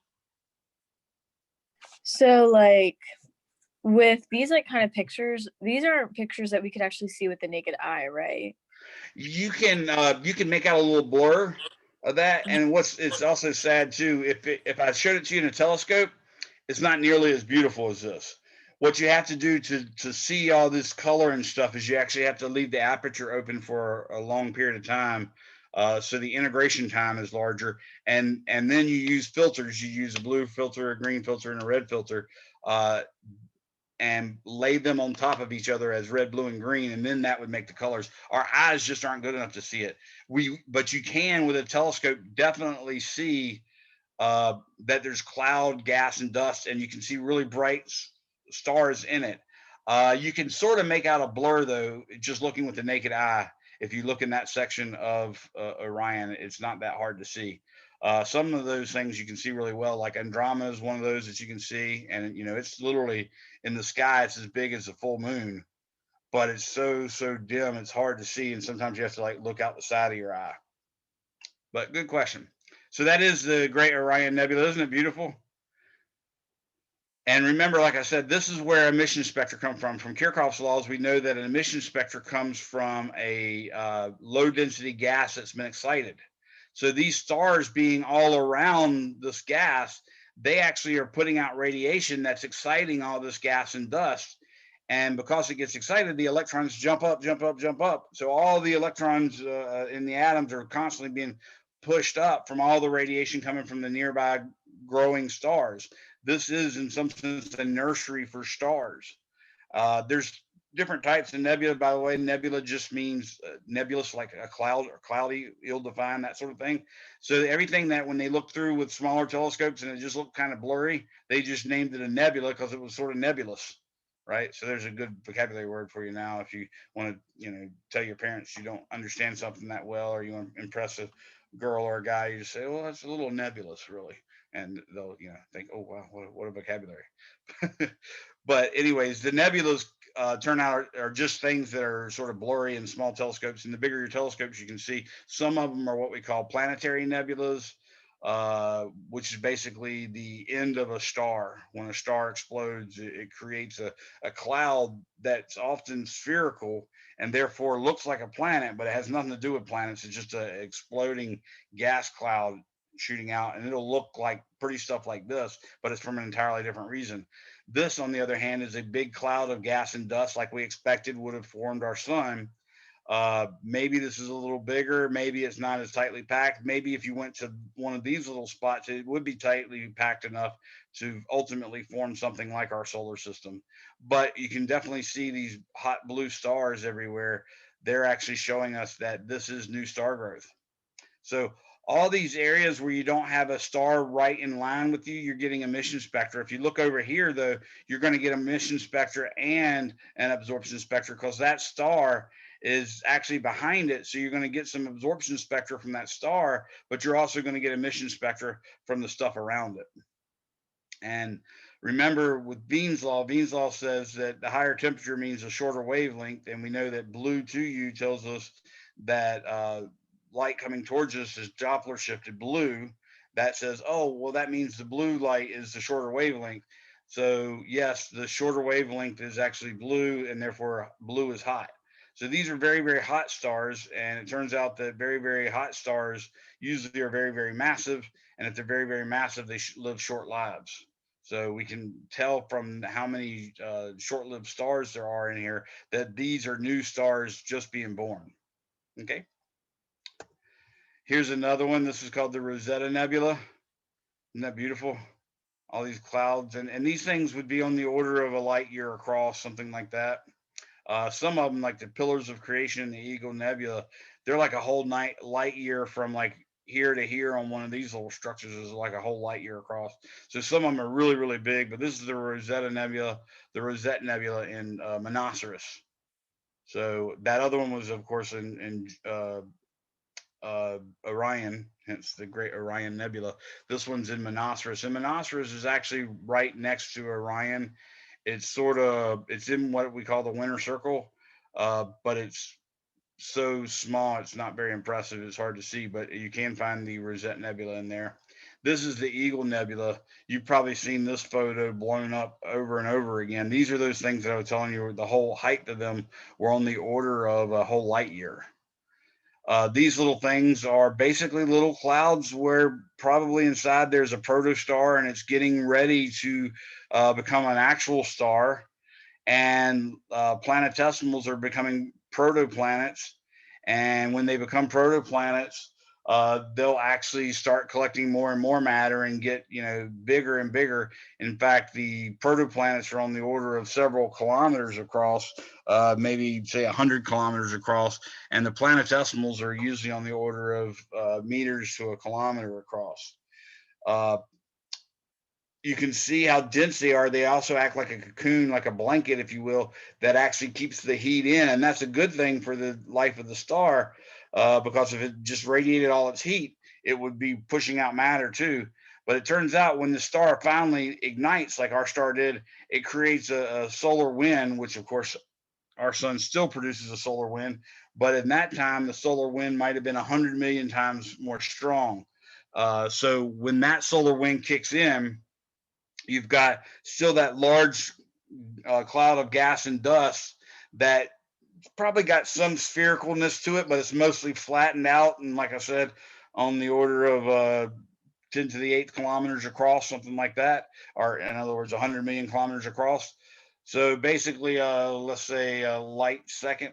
So like with these like kind of pictures, these aren't pictures that we could actually see with the naked eye, right? You can make out a little blur of that. And it's also sad too, if I showed it to you in a telescope, it's not nearly as beautiful as this. What you have to do to see all this color and stuff is you actually have to leave the aperture open for a long period of time. So the integration time is larger, and then you use filters. You use a blue filter, a green filter, and a red filter, and lay them on top of each other as red, blue, and green, and then that would make the colors. Our eyes just aren't good enough to see it. But you can with a telescope definitely see that there's cloud, gas, and dust, and you can see really bright stars in it. You can sort of make out a blur though, just looking with the naked eye. If you look in that section of Orion, it's not that hard to see. Some of those things you can see really well, like Andromeda is one of those that you can see, and it's literally in the sky. It's as big as a full moon, but it's so dim, it's hard to see, and sometimes you have to like look out the side of your eye. But good question. So that is the Great Orion Nebula. Isn't it beautiful? And remember, like I said, this is where emission spectra come from. From Kirchhoff's laws, we know that an emission spectra comes from a low density gas that's been excited. So these stars being all around this gas, they actually are putting out radiation that's exciting all this gas and dust. And because it gets excited, the electrons jump up, jump up, jump up. So all the electrons in the atoms are constantly being pushed up from all the radiation coming from the nearby growing stars. This is, in some sense, a nursery for stars. There's different types of nebula, by the way. Nebula just means nebulous, like a cloud or cloudy, ill-defined, that sort of thing. So everything that when they look through with smaller telescopes and it just looked kind of blurry, they just named it a nebula because it was sort of nebulous, right? So there's a good vocabulary word for you now if you want to, tell your parents you don't understand something that well, or you want to impress a girl or a guy, you just say, well, that's a little nebulous, really. And they'll, think, oh, wow, what a vocabulary. But anyways, the nebulas turn out are just things that are sort of blurry in small telescopes. And the bigger your telescopes, you can see some of them are what we call planetary nebulas, which is basically the end of a star. When a star explodes, it creates a cloud that's often spherical and therefore looks like a planet, but it has nothing to do with planets. It's just an exploding gas cloud shooting out, and it'll look like pretty stuff like this, but it's from an entirely different reason. This, on the other hand, is a big cloud of gas and dust like we expected would have formed our sun. Maybe this is a little bigger. Maybe it's not as tightly packed. Maybe if you went to one of these little spots, it would be tightly packed enough to ultimately form something like our solar system. But you can definitely see these hot blue stars everywhere. They're actually showing us that this is new star growth. So all these areas where you don't have a star right in line with you, you're getting emission spectra. If you look over here, though, you're going to get emission spectra and an absorption spectra because that star is actually behind it. So you're going to get some absorption spectra from that star, but you're also going to get emission spectra from the stuff around it. And remember, with Wien's law says that the higher temperature means a shorter wavelength, and we know that blue 2U tells us that light coming towards us is Doppler shifted blue. That says, oh, well, that means the blue light is the shorter wavelength. So yes, the shorter wavelength is actually blue, and therefore blue is hot. So these are very, very hot stars, and it turns out that very, very hot stars usually are very, very massive, and if they're very, very massive, they live short lives. So we can tell from how many short-lived stars there are in here that these are new stars just being born. Okay. Here's another one. This is called the Rosetta Nebula. Isn't that beautiful? All these clouds, and these things would be on the order of a light year across, something like that. Some of them, like the Pillars of Creation and the Eagle Nebula, they're like a whole light year from like here to here on one of these little structures is like a whole light year across. So some of them are really, really big, but this is the Rosetta Nebula, the Rosetta Nebula in Monoceros. So that other one was, of course, in Orion, hence the Great Orion Nebula. This one's in Monoceros, and Monoceros is actually right next to Orion. It's in what we call the winter circle, but it's so small it's not very impressive. It's hard to see, but you can find the Rosetta Nebula in there. This is the Eagle Nebula. You've probably seen this photo blown up over and over again. These are those things that I was telling you, the whole height of them were on the order of a whole light year. These little things are basically little clouds where probably inside there's a protostar and it's getting ready to become an actual star. And planetesimals are becoming protoplanets. And when they become protoplanets, they'll actually start collecting more and more matter and get, bigger and bigger. In fact, the protoplanets are on the order of several kilometers across, maybe say 100 kilometers across, and the planetesimals are usually on the order of meters to a kilometer across. You can see how dense they are. They also act like a cocoon, like a blanket, if you will, that actually keeps the heat in. And that's a good thing for the life of the star, because if it just radiated all its heat, it would be pushing out matter too. But it turns out when the star finally ignites, like our star did, it creates a solar wind, which of course our sun still produces a solar wind. But in that time, the solar wind might have been 100 million times more strong. So when that solar wind kicks in, you've got still that large cloud of gas and dust that probably got some sphericalness to it, but it's mostly flattened out. And like I said, on the order of 10 to the 8th kilometers across, something like that, or in other words, 100 million kilometers across. So basically, let's say a light second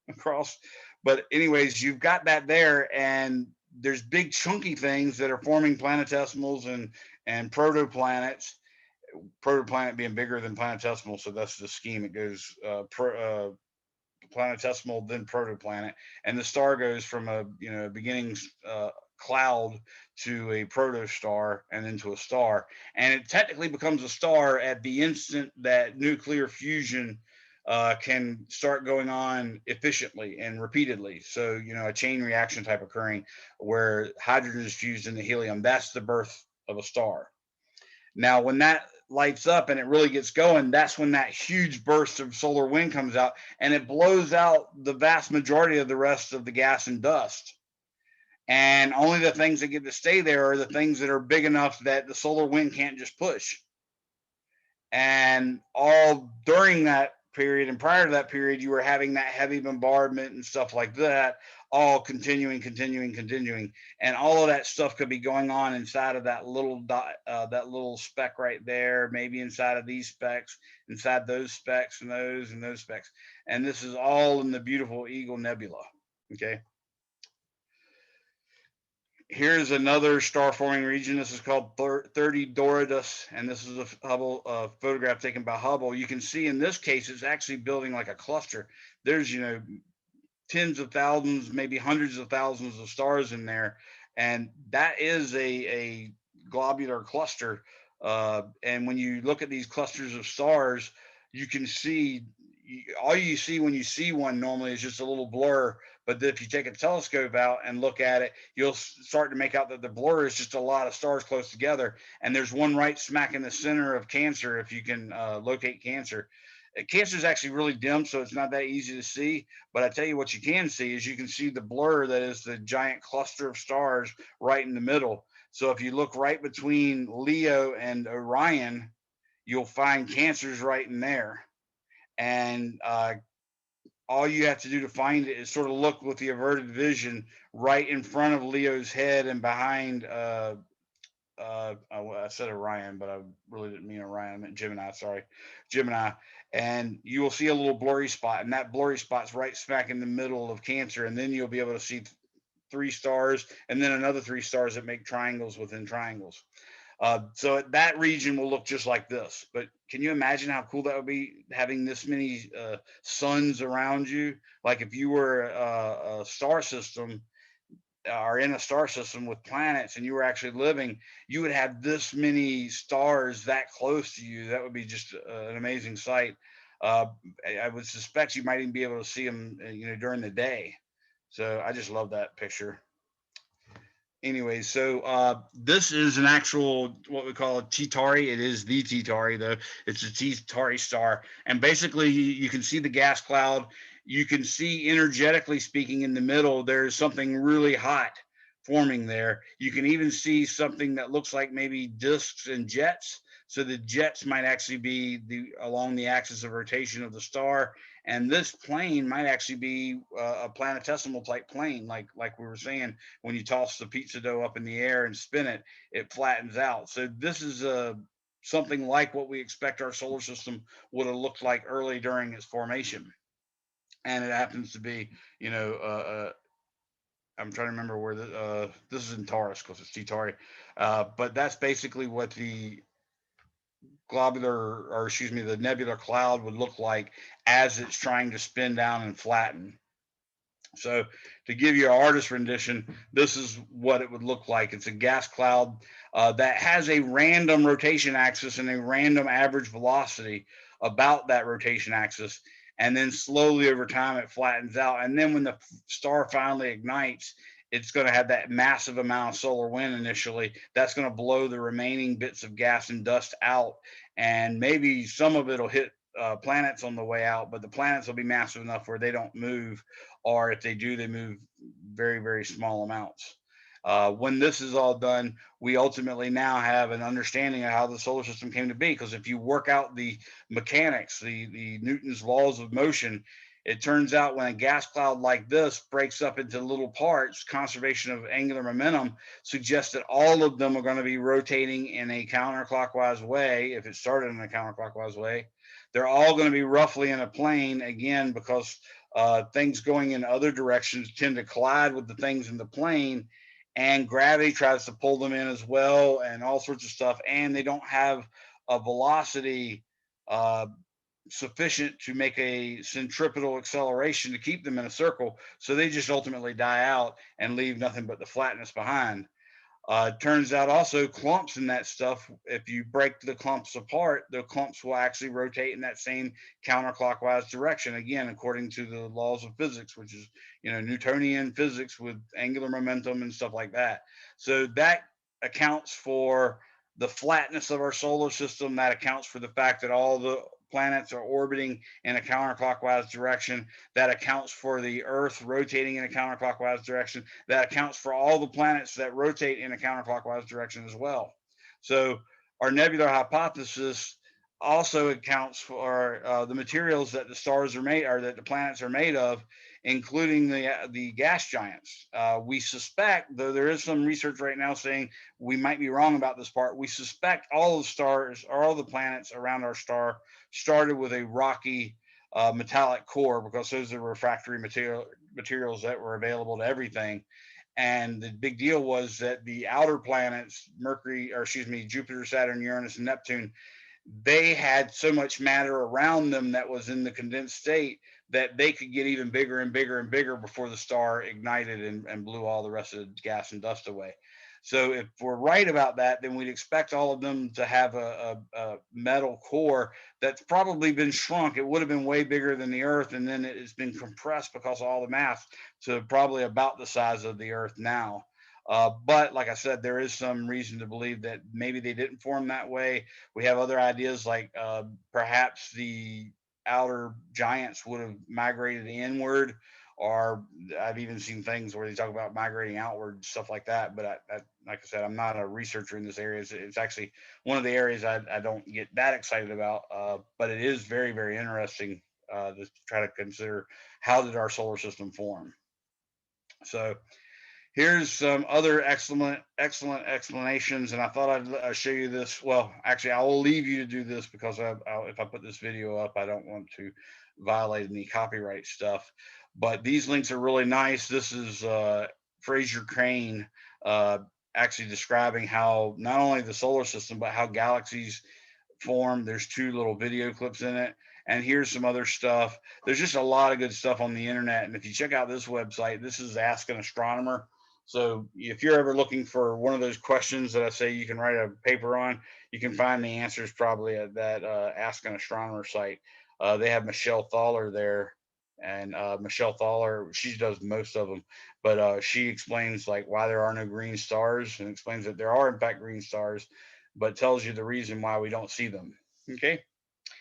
across. But anyways, you've got that there, and there's big chunky things that are forming planetesimals and protoplanets. Protoplanet being bigger than planetesimal, so that's the scheme. It goes planetesimal, then protoplanet, and the star goes from a beginning cloud to a protostar and then to a star, and it technically becomes a star at the instant that nuclear fusion can start going on efficiently and repeatedly. So a chain reaction type occurring where hydrogen is fused into helium. That's the birth of a star. Now, when that lights up and it really gets going, that's when that huge burst of solar wind comes out and it blows out the vast majority of the rest of the gas and dust. And only the things that get to stay there are the things that are big enough that the solar wind can't just push. And all during that period, and prior to that period, you were having that heavy bombardment and stuff like that, all continuing, and all of that stuff could be going on inside of that little dot, that little speck right there, maybe inside of these specks, inside those specks, and those specks, and this is all in the beautiful Eagle Nebula. Okay. Here's another star forming region. This is called 30 Doradus, and this is a Hubble photograph taken by Hubble. You can see in this case, it's actually building like a cluster. There's, you know, tens of thousands, maybe hundreds of thousands of stars in there, and that is a globular cluster. And when you look at these clusters of stars, you can see, all you see when you see one normally is just a little blur, but if you take a telescope out and look at it, you'll start to make out that the blur is just a lot of stars close together, and there's one right smack in the center of Cancer, if you can locate Cancer. Cancer is actually really dim, so it's not that easy to see, but I tell you what you can see is you can see the blur that is the giant cluster of stars right in the middle. So if you look right between Leo and Orion, you'll find Cancer's right in there. And all you have to do to find it is sort of look with the averted vision right in front of Leo's head and behind, I said Orion, but I really didn't mean Orion. I meant Gemini, sorry, Gemini. And you will see a little blurry spot, and that blurry spot's right smack in the middle of Cancer. And then you'll be able to see 3 stars and then another 3 stars that make triangles within triangles. So that region will look just like this. But can you imagine how cool that would be, having this many suns around you? Like if you were a star system, or in a star system with planets, and you were actually living, you would have this many stars that close to you. That would be just an amazing sight. I would suspect you might even be able to see them, you know, during the day. So I just love that picture. Anyway, so this is an actual, what we call a T-Tauri. It is the T-Tauri, though. It's a T-Tauri star. And basically, you can see the gas cloud. You can see, energetically speaking, in the middle, there's something really hot forming there. You can even see something that looks like maybe disks and jets. So the jets might actually be along the axis of rotation of the star. And this plane might actually be a planetesimal type plane, like we were saying, when you toss the pizza dough up in the air and spin it, it flattens out. So this is something like what we expect our solar system would have looked like early during its formation. And it happens to be, you know, I'm trying to remember where this is in Taurus, because it's T-Tauri. But that's basically what the the nebular cloud would look like as it's trying to spin down and flatten. So to give you an artist rendition, this is what it would look like. It's a gas cloud that has a random rotation axis and a random average velocity about that rotation axis. And then slowly over time, it flattens out. And then when the star finally ignites, it's going to have that massive amount of solar wind initially. That's going to blow the remaining bits of gas and dust out. And maybe some of it will hit planets on the way out, but the planets will be massive enough where they don't move, or if they do, they move very, very small amounts. When this is all done, we ultimately now have an understanding of how the solar system came to be, because if you work out the mechanics, the Newton's laws of motion, it turns out when a gas cloud like this breaks up into little parts, conservation of angular momentum suggests that all of them are going to be rotating in a counterclockwise way. If it started in a counterclockwise way, they're all going to be roughly in a plane, again, because things going in other directions tend to collide with the things in the plane, and gravity tries to pull them in as well, and all sorts of stuff. And they don't have a velocity sufficient to make a centripetal acceleration to keep them in a circle. So they just ultimately die out and leave nothing but the flatness behind. Turns out also clumps in that stuff, if you break the clumps apart, the clumps will actually rotate in that same counterclockwise direction, again, according to the laws of physics, which is, you know, Newtonian physics with angular momentum and stuff like that. So that accounts for the flatness of our solar system. That accounts for the fact that all the planets are orbiting in a counterclockwise direction. That accounts for the Earth rotating in a counterclockwise direction. That accounts for all the planets that rotate in a counterclockwise direction as well. So our nebular hypothesis also accounts for the materials that the stars are made, or that the planets are made of, including the gas giants. We suspect, though there is some research right now saying we might be wrong about this part, we suspect all the stars, or all the planets around our star, started with a rocky metallic core, because those are refractory materials that were available to everything. And the big deal was that the outer planets, Jupiter, Saturn, Uranus, and Neptune, they had so much matter around them that was in the condensed state that they could get even bigger and bigger and bigger before the star ignited and blew all the rest of the gas and dust away. So if we're right about that, then we'd expect all of them to have a metal core that's probably been shrunk. It would have been way bigger than the Earth, and then it's been compressed because of all the mass to probably about the size of the Earth now. But like I said, there is some reason to believe that maybe they didn't form that way. We have other ideas, like perhaps the outer giants would have migrated inward, or I've even seen things where they talk about migrating outward, stuff like that. But like I said, I'm not a researcher in this area. It's actually one of the areas I don't get that excited about, but it is very, very interesting to try to consider, how did our solar system form? So here's some other excellent explanations, and I thought I'd show you this. Well, actually, I will leave you to do this, because if I put this video up, I don't want to violate any copyright stuff. But these links are really nice. This is Fraser Crane actually describing how not only the solar system, but how galaxies form. There's 2 little video clips in it. And here's some other stuff. There's just a lot of good stuff on the internet. And if you check out this website, this is Ask an Astronomer. So if you're ever looking for one of those questions that I say you can write a paper on, you can find the answers probably at that Ask an Astronomer site. They have Michelle Thaller there, and Michelle Thaller, she does most of them, but she explains like why there are no green stars, and explains that there are in fact green stars, but tells you the reason why we don't see them. Okay.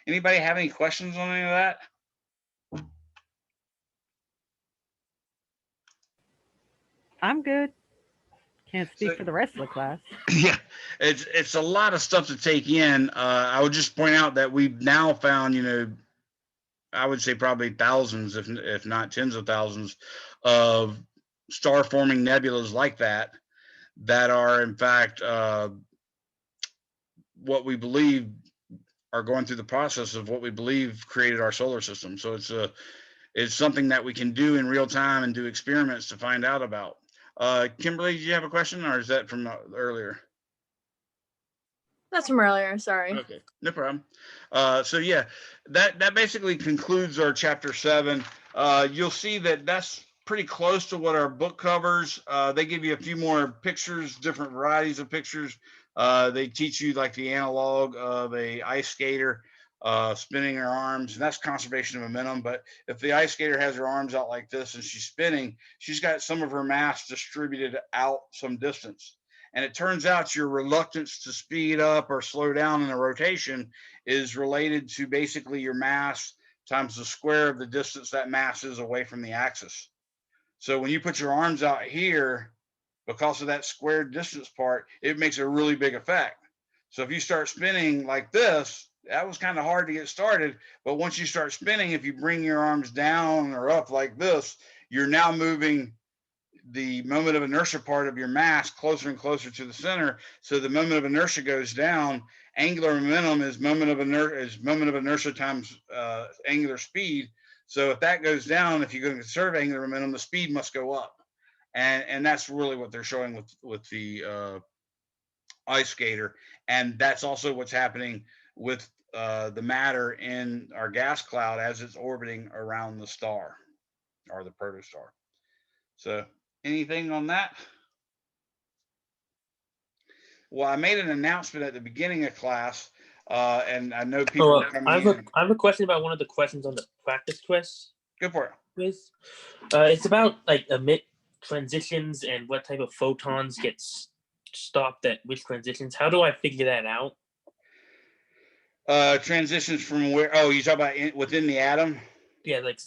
Anybody have any questions on any of that? I'm good. Can't speak So, for the rest of the class. yeah, it's a lot of stuff to take in. I would just point out that we've now found, I would say probably thousands, if not tens of thousands, of star-forming nebulas like that are in fact what we believe are going through the process of what we believe created our solar system. So it's something that we can do in real time and do experiments to find out about. Kimberly, do you have a question, or is that from earlier? That's from earlier. Sorry. Okay, no problem. So yeah, that basically concludes our chapter 7. You'll see that that's pretty close to what our book covers. They give you a few more pictures, different varieties of pictures. They teach you like the analog of a ice skater spinning her arms, and that's conservation of momentum. But if the ice skater has her arms out like this and she's spinning, she's got some of her mass distributed out some distance. And it turns out your reluctance to speed up or slow down in a rotation is related to basically your mass times the square of the distance that mass is away from the axis. So when you put your arms out here, because of that squared distance part, it makes a really big effect. So if you start spinning like this, that was kind of hard to get started. But once you start spinning, if you bring your arms down or up like this, you're now moving the moment of inertia part of your mass closer and closer to the center. So the moment of inertia goes down. Angular momentum is moment of inertia times angular speed. So if that goes down, if you're going to conserve angular momentum, the speed must go up. And that's really what they're showing with the ice skater. And that's also what's happening with the matter in our gas cloud as it's orbiting around the star, or the protostar. So anything on that? Well, I made an announcement at the beginning of class, and I know people are coming in. I have a question about one of the questions on the practice quiz. Go for it. Quiz. It's about like emit transitions and what type of photons get stopped at which transitions. How do I figure that out? Transitions from where? Oh, you talk about within the atom? Yeah, like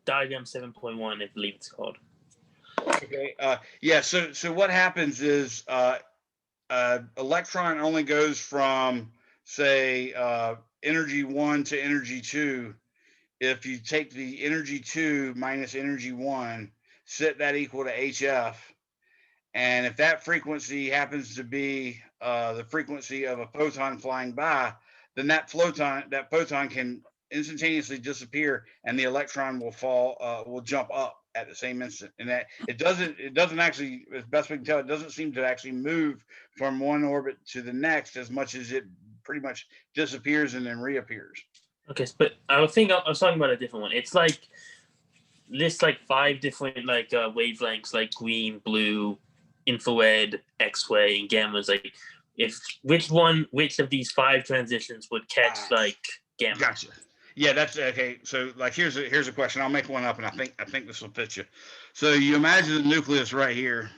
diagram 7.1, I believe it's called. Okay. Yeah. So what happens is electron only goes from say energy 1 to energy 2, if you take the energy 2 minus energy 1, set that equal to HF, and if that frequency happens to be the frequency of a photon flying by, then that photon can instantaneously disappear, and the electron will jump up at the same instant. And that it doesn't actually, as best we can tell, it doesn't seem to actually move from one orbit to the next as much as it pretty much disappears and then reappears. Okay, but I was talking about a different one. It's like lists like 5 different like wavelengths, like green, blue, infrared, X-ray, and gammas. Like, which of these 5 transitions would catch like gamma? Gotcha. Yeah, that's okay. So, like, here's a question. I'll make one up, and I think this will fit you. So, you imagine the nucleus right here,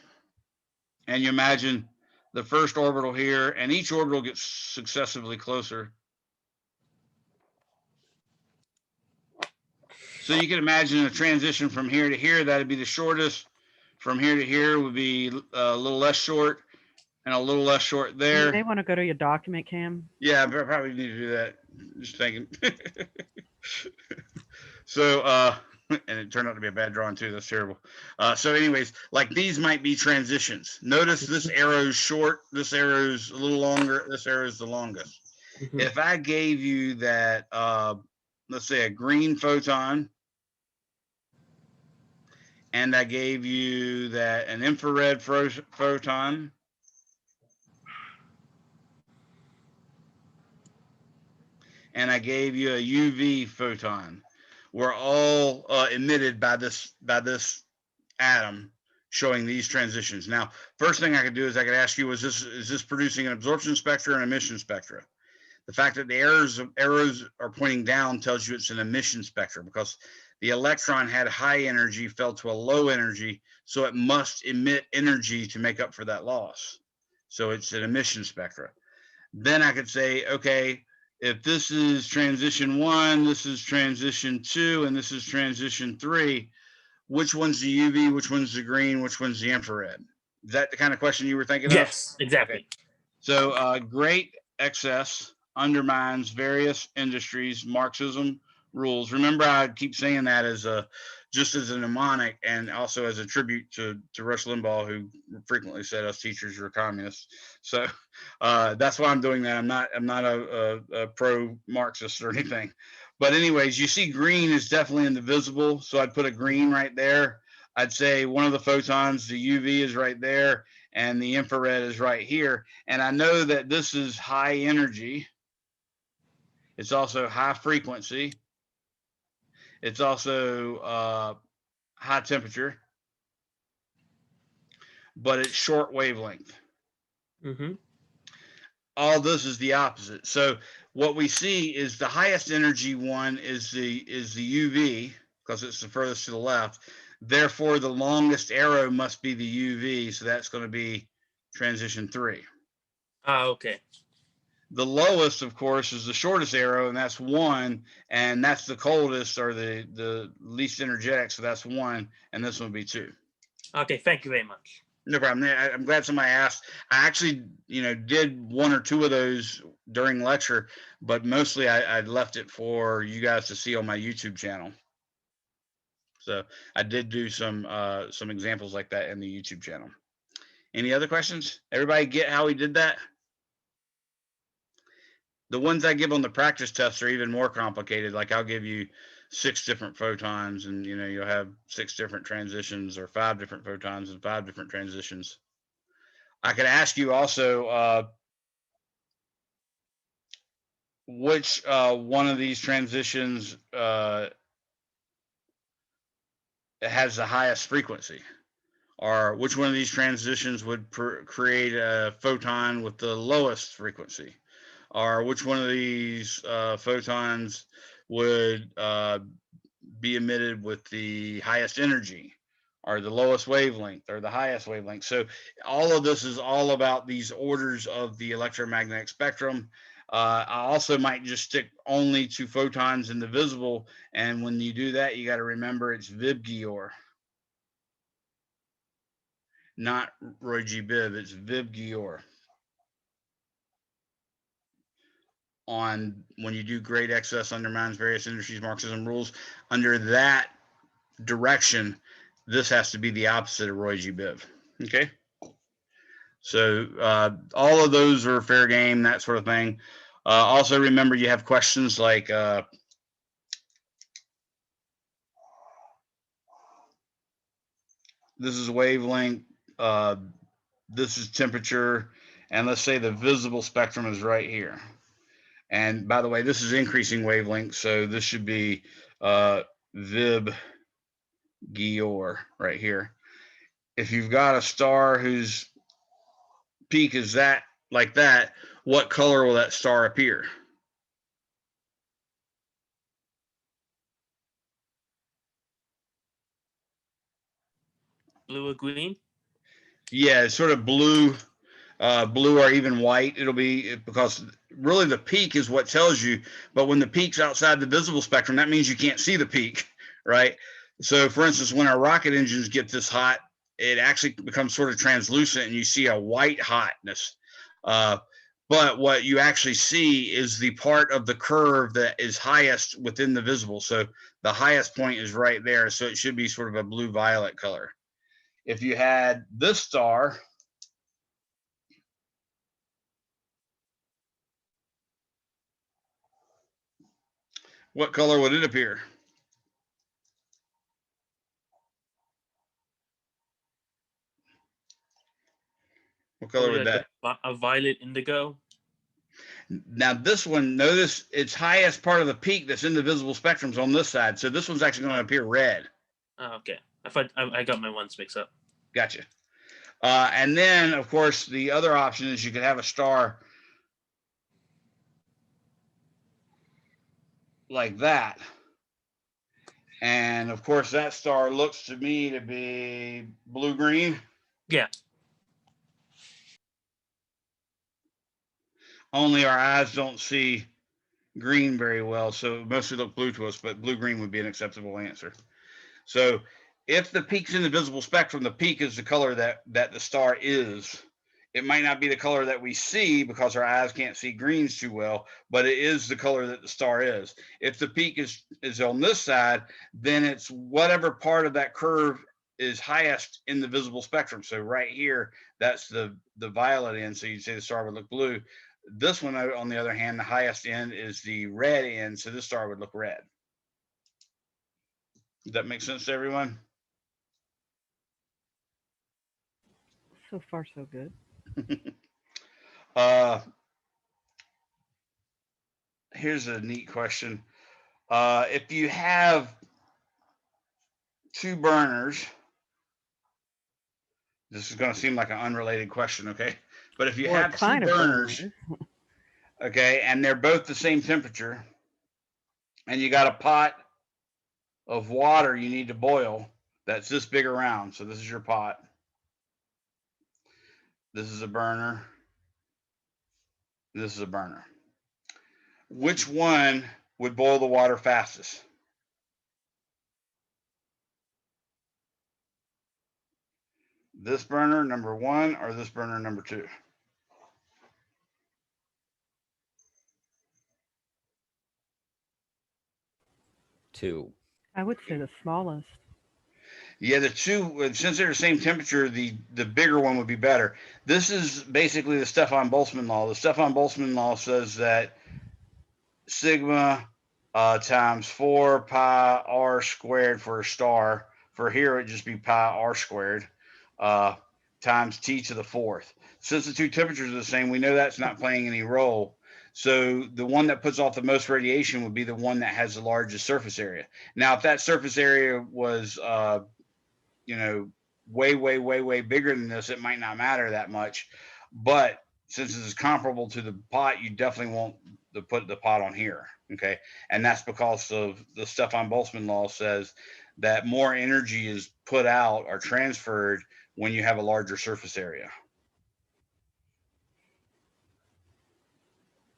and you imagine the first orbital here, and each orbital gets successively closer. So you can imagine a transition from here to here. That'd be the shortest. From here to here would be a little less short, and a little less short there. You may want to go to your document, Cam. Yeah, I probably need to do that. Just thinking. So, and it turned out to be a bad drawing too. That's terrible. So anyways, like these might be transitions. Notice this arrow's short. This arrow's a little longer. This arrow's the longest. Mhm. If I gave you that, let's say a green photon, and I gave you that an infrared photon, and I gave you a UV photon, were all emitted by this atom showing these transitions. Now, first thing I could do is I could ask you, is this producing an absorption spectra and emission spectra? The fact that the arrows are pointing down tells you it's an emission spectra, because the electron had high energy, fell to a low energy, so it must emit energy to make up for that loss. So it's an emission spectra. Then I could say, okay, if this is transition 1, this is transition 2, and this is transition 3, which one's the UV, which one's the green, which one's the infrared? Is that the kind of question you were thinking of? Yes, exactly. Okay. So great excess undermines various industries' Marxism rules. Remember, I keep saying that as just as a mnemonic, and also as a tribute to Rush Limbaugh, who frequently said us teachers are communists. So that's why I'm doing that. I'm not a pro-Marxist or anything. But anyways, you see green is definitely in the visible, so I'd put a green right there. I'd say one of the photons, the UV, is right there, and the infrared is right here. And I know that this is high energy. It's also high frequency. It's also high temperature, but it's short wavelength. Mm-hmm. All this is the opposite. So what we see is the highest energy one is the UV, because it's the furthest to the left. Therefore, the longest arrow must be the UV, so that's going to be transition 3. Ah, okay. The lowest, of course, is the shortest arrow, and that's 1, and that's the coldest, or the least energetic, so that's 1, and this one would be 2. Okay, thank you very much. No problem. I'm glad somebody asked. I actually, did 1 or 2 of those during lecture, but mostly I left it for you guys to see on my YouTube channel. So I did do some examples like that in the YouTube channel. Any other questions? Everybody get how we did that? The ones I give on the practice test are even more complicated. Like I'll give you 6 different photons, and you'll have 6 different transitions, or 5 different photons and 5 different transitions. I could ask you also which one of these transitions has the highest frequency, or which one of these transitions would create a photon with the lowest frequency, or which one of these photons would be emitted with the highest energy, or the lowest wavelength, or the highest wavelength. So all of this is all about these orders of the electromagnetic spectrum. I also might just stick only to photons in the visible, and when you do that, you got to remember it's Vibgyor, not Roy G. Biv. It's Vibgyor. on when you do great excess undermines various industries, Marxism rules. Under that direction, this has to be the opposite of Roy G. Biv. Okay. So all of those are fair game, that sort of thing. Also remember, you have questions like this is wavelength, this is temperature, and let's say the visible spectrum is right here. And by the way, this is increasing wavelength, so this should be Vib Gior right here. If you've got a star whose peak is that, like that, what color will that star appear? Blue or green? Yeah, it's sort of blue, blue or even white. It'll be, because really the peak is what tells you, but when the peak's outside the visible spectrum, that means you can't see the peak, right? So for instance, when our rocket engines get this hot, it actually becomes sort of translucent and you see a white hotness. But what you actually see is the part of the curve that is highest within the visible. So the highest point is right there. So it should be sort of a blue violet color. If you had this star, what color would it appear? What color Probably would like that? a violet indigo. Now this one, notice its highest part of the peak that's in the visible spectrum is on this side. So this one's actually going to appear red. Oh, okay. I thought I got my ones mixed up. Gotcha. And then, of course, the other option is you could have a star like that. And of course, that star looks to me to be blue-green. Yeah. Only our eyes don't see green very well, so it mostly look blue to us, but blue-green would be an acceptable answer. So if the peak's in the visible spectrum, the peak is the color that the star is. It might not be the color that we see because our eyes can't see greens too well, but it is the color that the star is. If the peak is on this side, then it's whatever part of that curve is highest in the visible spectrum. So right here, that's the violet end. So you'd say the star would look blue. This one, on the other hand, the highest end is the red end. So this star would look red. Does that make sense to everyone? So far, so good. Here's a neat question. If you have two burners, this is going to seem like an unrelated question, okay? But if you What have two kind of burners, burners? okay, and they're both the same temperature, and you got a pot of water you need to boil that's this big around. So this is your pot. This is a burner. This is a burner. Which one would boil the water fastest? This burner, number one, or this burner, number two? Two. I would say the smallest. Yeah, the two, since they're the same temperature, the bigger one would be better. This is basically the Stephon Boltzmann Law. The Stephon Boltzmann Law says that sigma times 4 pi r squared for a star. For here, it'd just be pi r squared times t to the fourth. Since the two temperatures are the same, we know that's not playing any role. So the one that puts off the most radiation would be the one that has the largest surface area. Now, if that surface area was, way bigger than this, it might not matter that much. But since it's comparable to the pot, you definitely want to put the pot on here. Okay. And that's because of the Stephon Boltzmann Law says that more energy is put out or transferred when you have a larger surface area.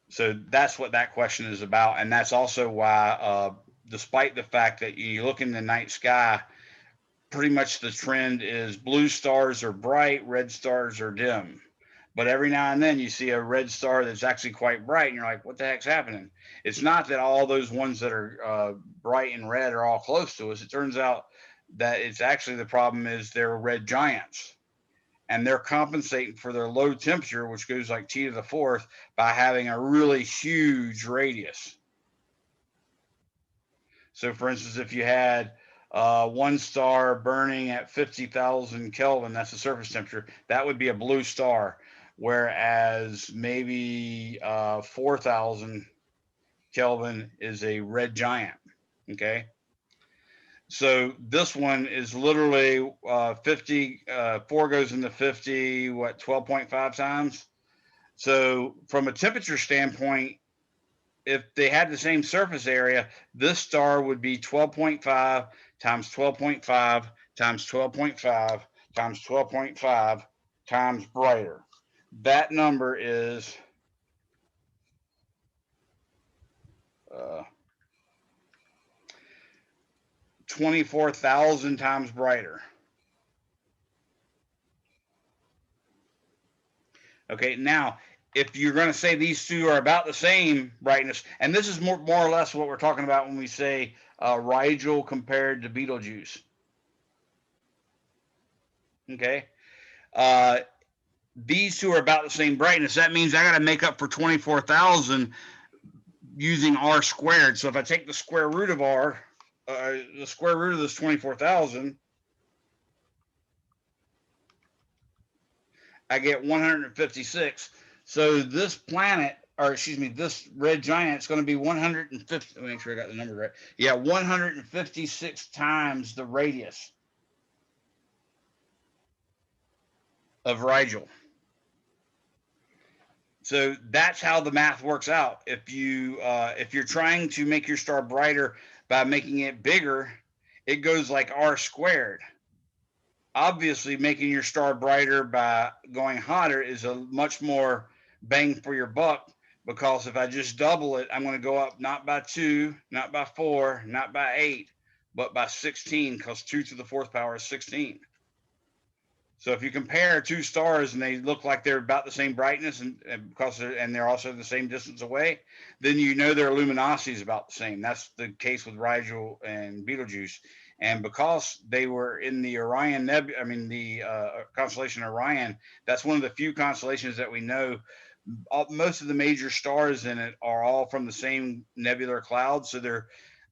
So that's what that question is about. And that's also why, despite the fact that you look in the night sky, pretty much the trend is blue stars are bright, red stars are dim. But every now and then you see a red star that's actually quite bright, and you're like, what the heck's happening? It's not that all those ones that are bright and red are all close to us. It turns out that it's actually the problem is they're red giants. And they're compensating for their low temperature, which goes like T to the fourth, by having a really huge radius. So, for instance, if you had one star burning at 50,000 Kelvin, that's the surface temperature, that would be a blue star. Whereas maybe 4,000 Kelvin is a red giant. Okay. So this one is literally 50, 4 goes into 50, what, 12.5 times? So from a temperature standpoint, if they had the same surface area, this star would be 12.5 times 12.5 times 12.5 times 12.5 times brighter. That number is 24,000 times brighter. Okay, now if you're going to say these two are about the same brightness, and this is more or less what we're talking about when we say Rigel compared to Betelgeuse. Okay, these two are about the same brightness. That means I got to make up for 24,000 using R squared. So if I take the square root of R, the square root of this 24,000, I get 156. So this planet, or excuse me, this red giant is going to be 150. Let me make sure I got the number right. Yeah, 156 times the radius of Rigel. So that's how the math works out. If you're trying to make your star brighter by making it bigger, it goes like R squared. Obviously, making your star brighter by going hotter is a much more bang for your buck, because if I just double it, I'm going to go up not by 2, not by 4, not by 8, but by 16, because 2 to the fourth power is 16. So if you compare two stars and they look like they're about the same brightness and because they're also the same distance away, then you know their luminosity is about the same. That's the case with Rigel and Betelgeuse. And because they were in the Orion Nebula, I mean the constellation Orion, that's one of the few constellations that we know. Most of the major stars in it are all from the same nebular cloud, so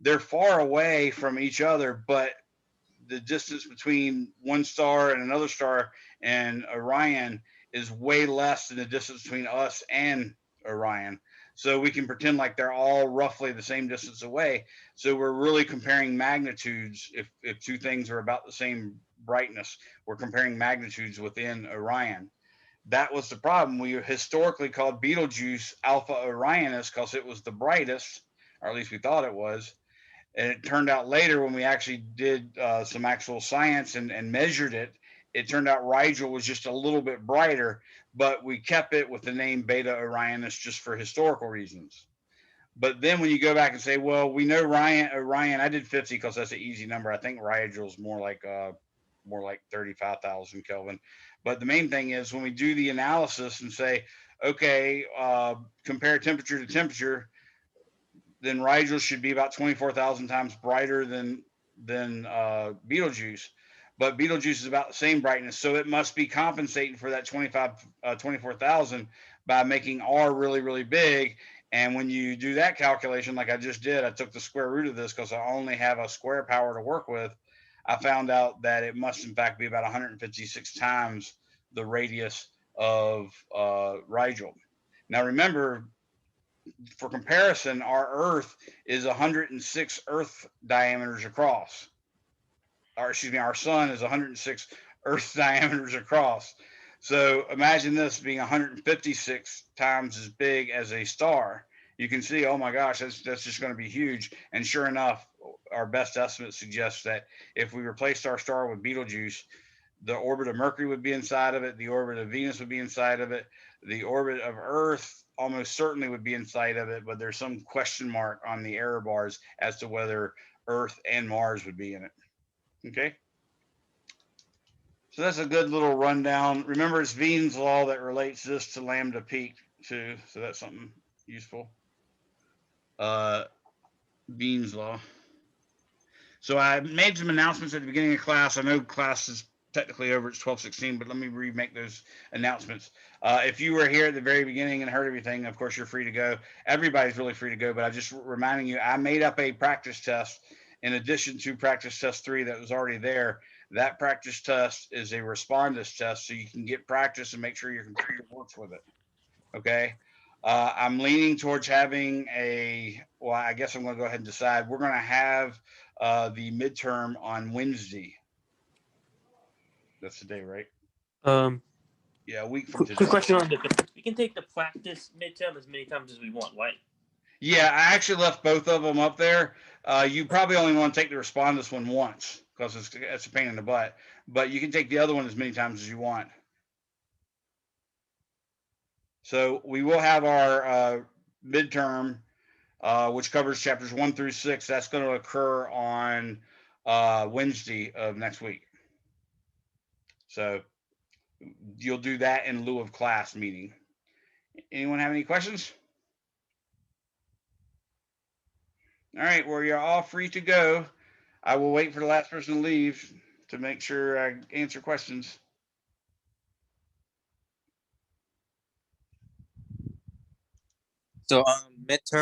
they're far away from each other, but the distance between one star and another star and Orion is way less than the distance between us and Orion. So we can pretend like they're all roughly the same distance away. So we're really comparing magnitudes. If two things are about the same brightness, we're comparing magnitudes within Orion. That was the problem. We historically called Betelgeuse Alpha Orionis because it was the brightest, or at least we thought it was. And it turned out later when we actually did some actual science and measured it, it turned out Rigel was just a little bit brighter, but we kept it with the name Beta Orionis just for historical reasons. But then when you go back and say, well, we know Orion, I did 50 because that's an easy number. I think Rigel's more like 35,000 Kelvin. But the main thing is when we do the analysis and say, okay, compare temperature to temperature, then Rigel should be about 24,000 times brighter than Betelgeuse. But Betelgeuse is about the same brightness, so it must be compensating for that 24,000 by making R really, really big. And when you do that calculation, like I just did, I took the square root of this because I only have a square power to work with. I found out that it must, in fact, be about 156 times the radius of Rigel. Now, remember, for comparison, our Earth is 106 Earth diameters across. Or excuse me, our sun is 106 Earth diameters across. So imagine this being 156 times as big as a star. You can see, oh my gosh, that's just going to be huge. And sure enough, our best estimate suggests that if we replaced our star with Betelgeuse, the orbit of Mercury would be inside of it, the orbit of Venus would be inside of it, the orbit of Earth almost certainly would be inside of it, but there's some question mark on the error bars as to whether Earth and Mars would be in it. Okay. So that's a good little rundown. Remember, it's Wien's law that relates this to lambda peak too. So that's something useful. Wien's law. So I made some announcements at the beginning of class. I know class is technically over. It's 12:16, but let me remake those announcements. If you were here at the very beginning and heard everything, of course, you're free to go. Everybody's really free to go, but I'm just reminding you, I made up a practice test in addition to practice test 3 that was already there. That practice test is a respondus test, so you can get practice and make sure your computer works with it. Okay. I'm leaning towards having well, I guess I'm going to go ahead and decide. We're going to have the midterm on Wednesday. That's the day, right? Yeah, a week from today. Quick question on we can take the practice midterm as many times as we want, right? Yeah, I actually left both of them up there. You probably only want to take the respondus one once because it's a pain in the butt. But you can take the other one as many times as you want. So we will have our midterm, which covers chapters 1 through 6. That's going to occur on Wednesday of next week. So you'll do that in lieu of class meeting. Anyone have any questions? All right, well, you're all free to go. I will wait for the last person to leave to make sure I answer questions. So midterm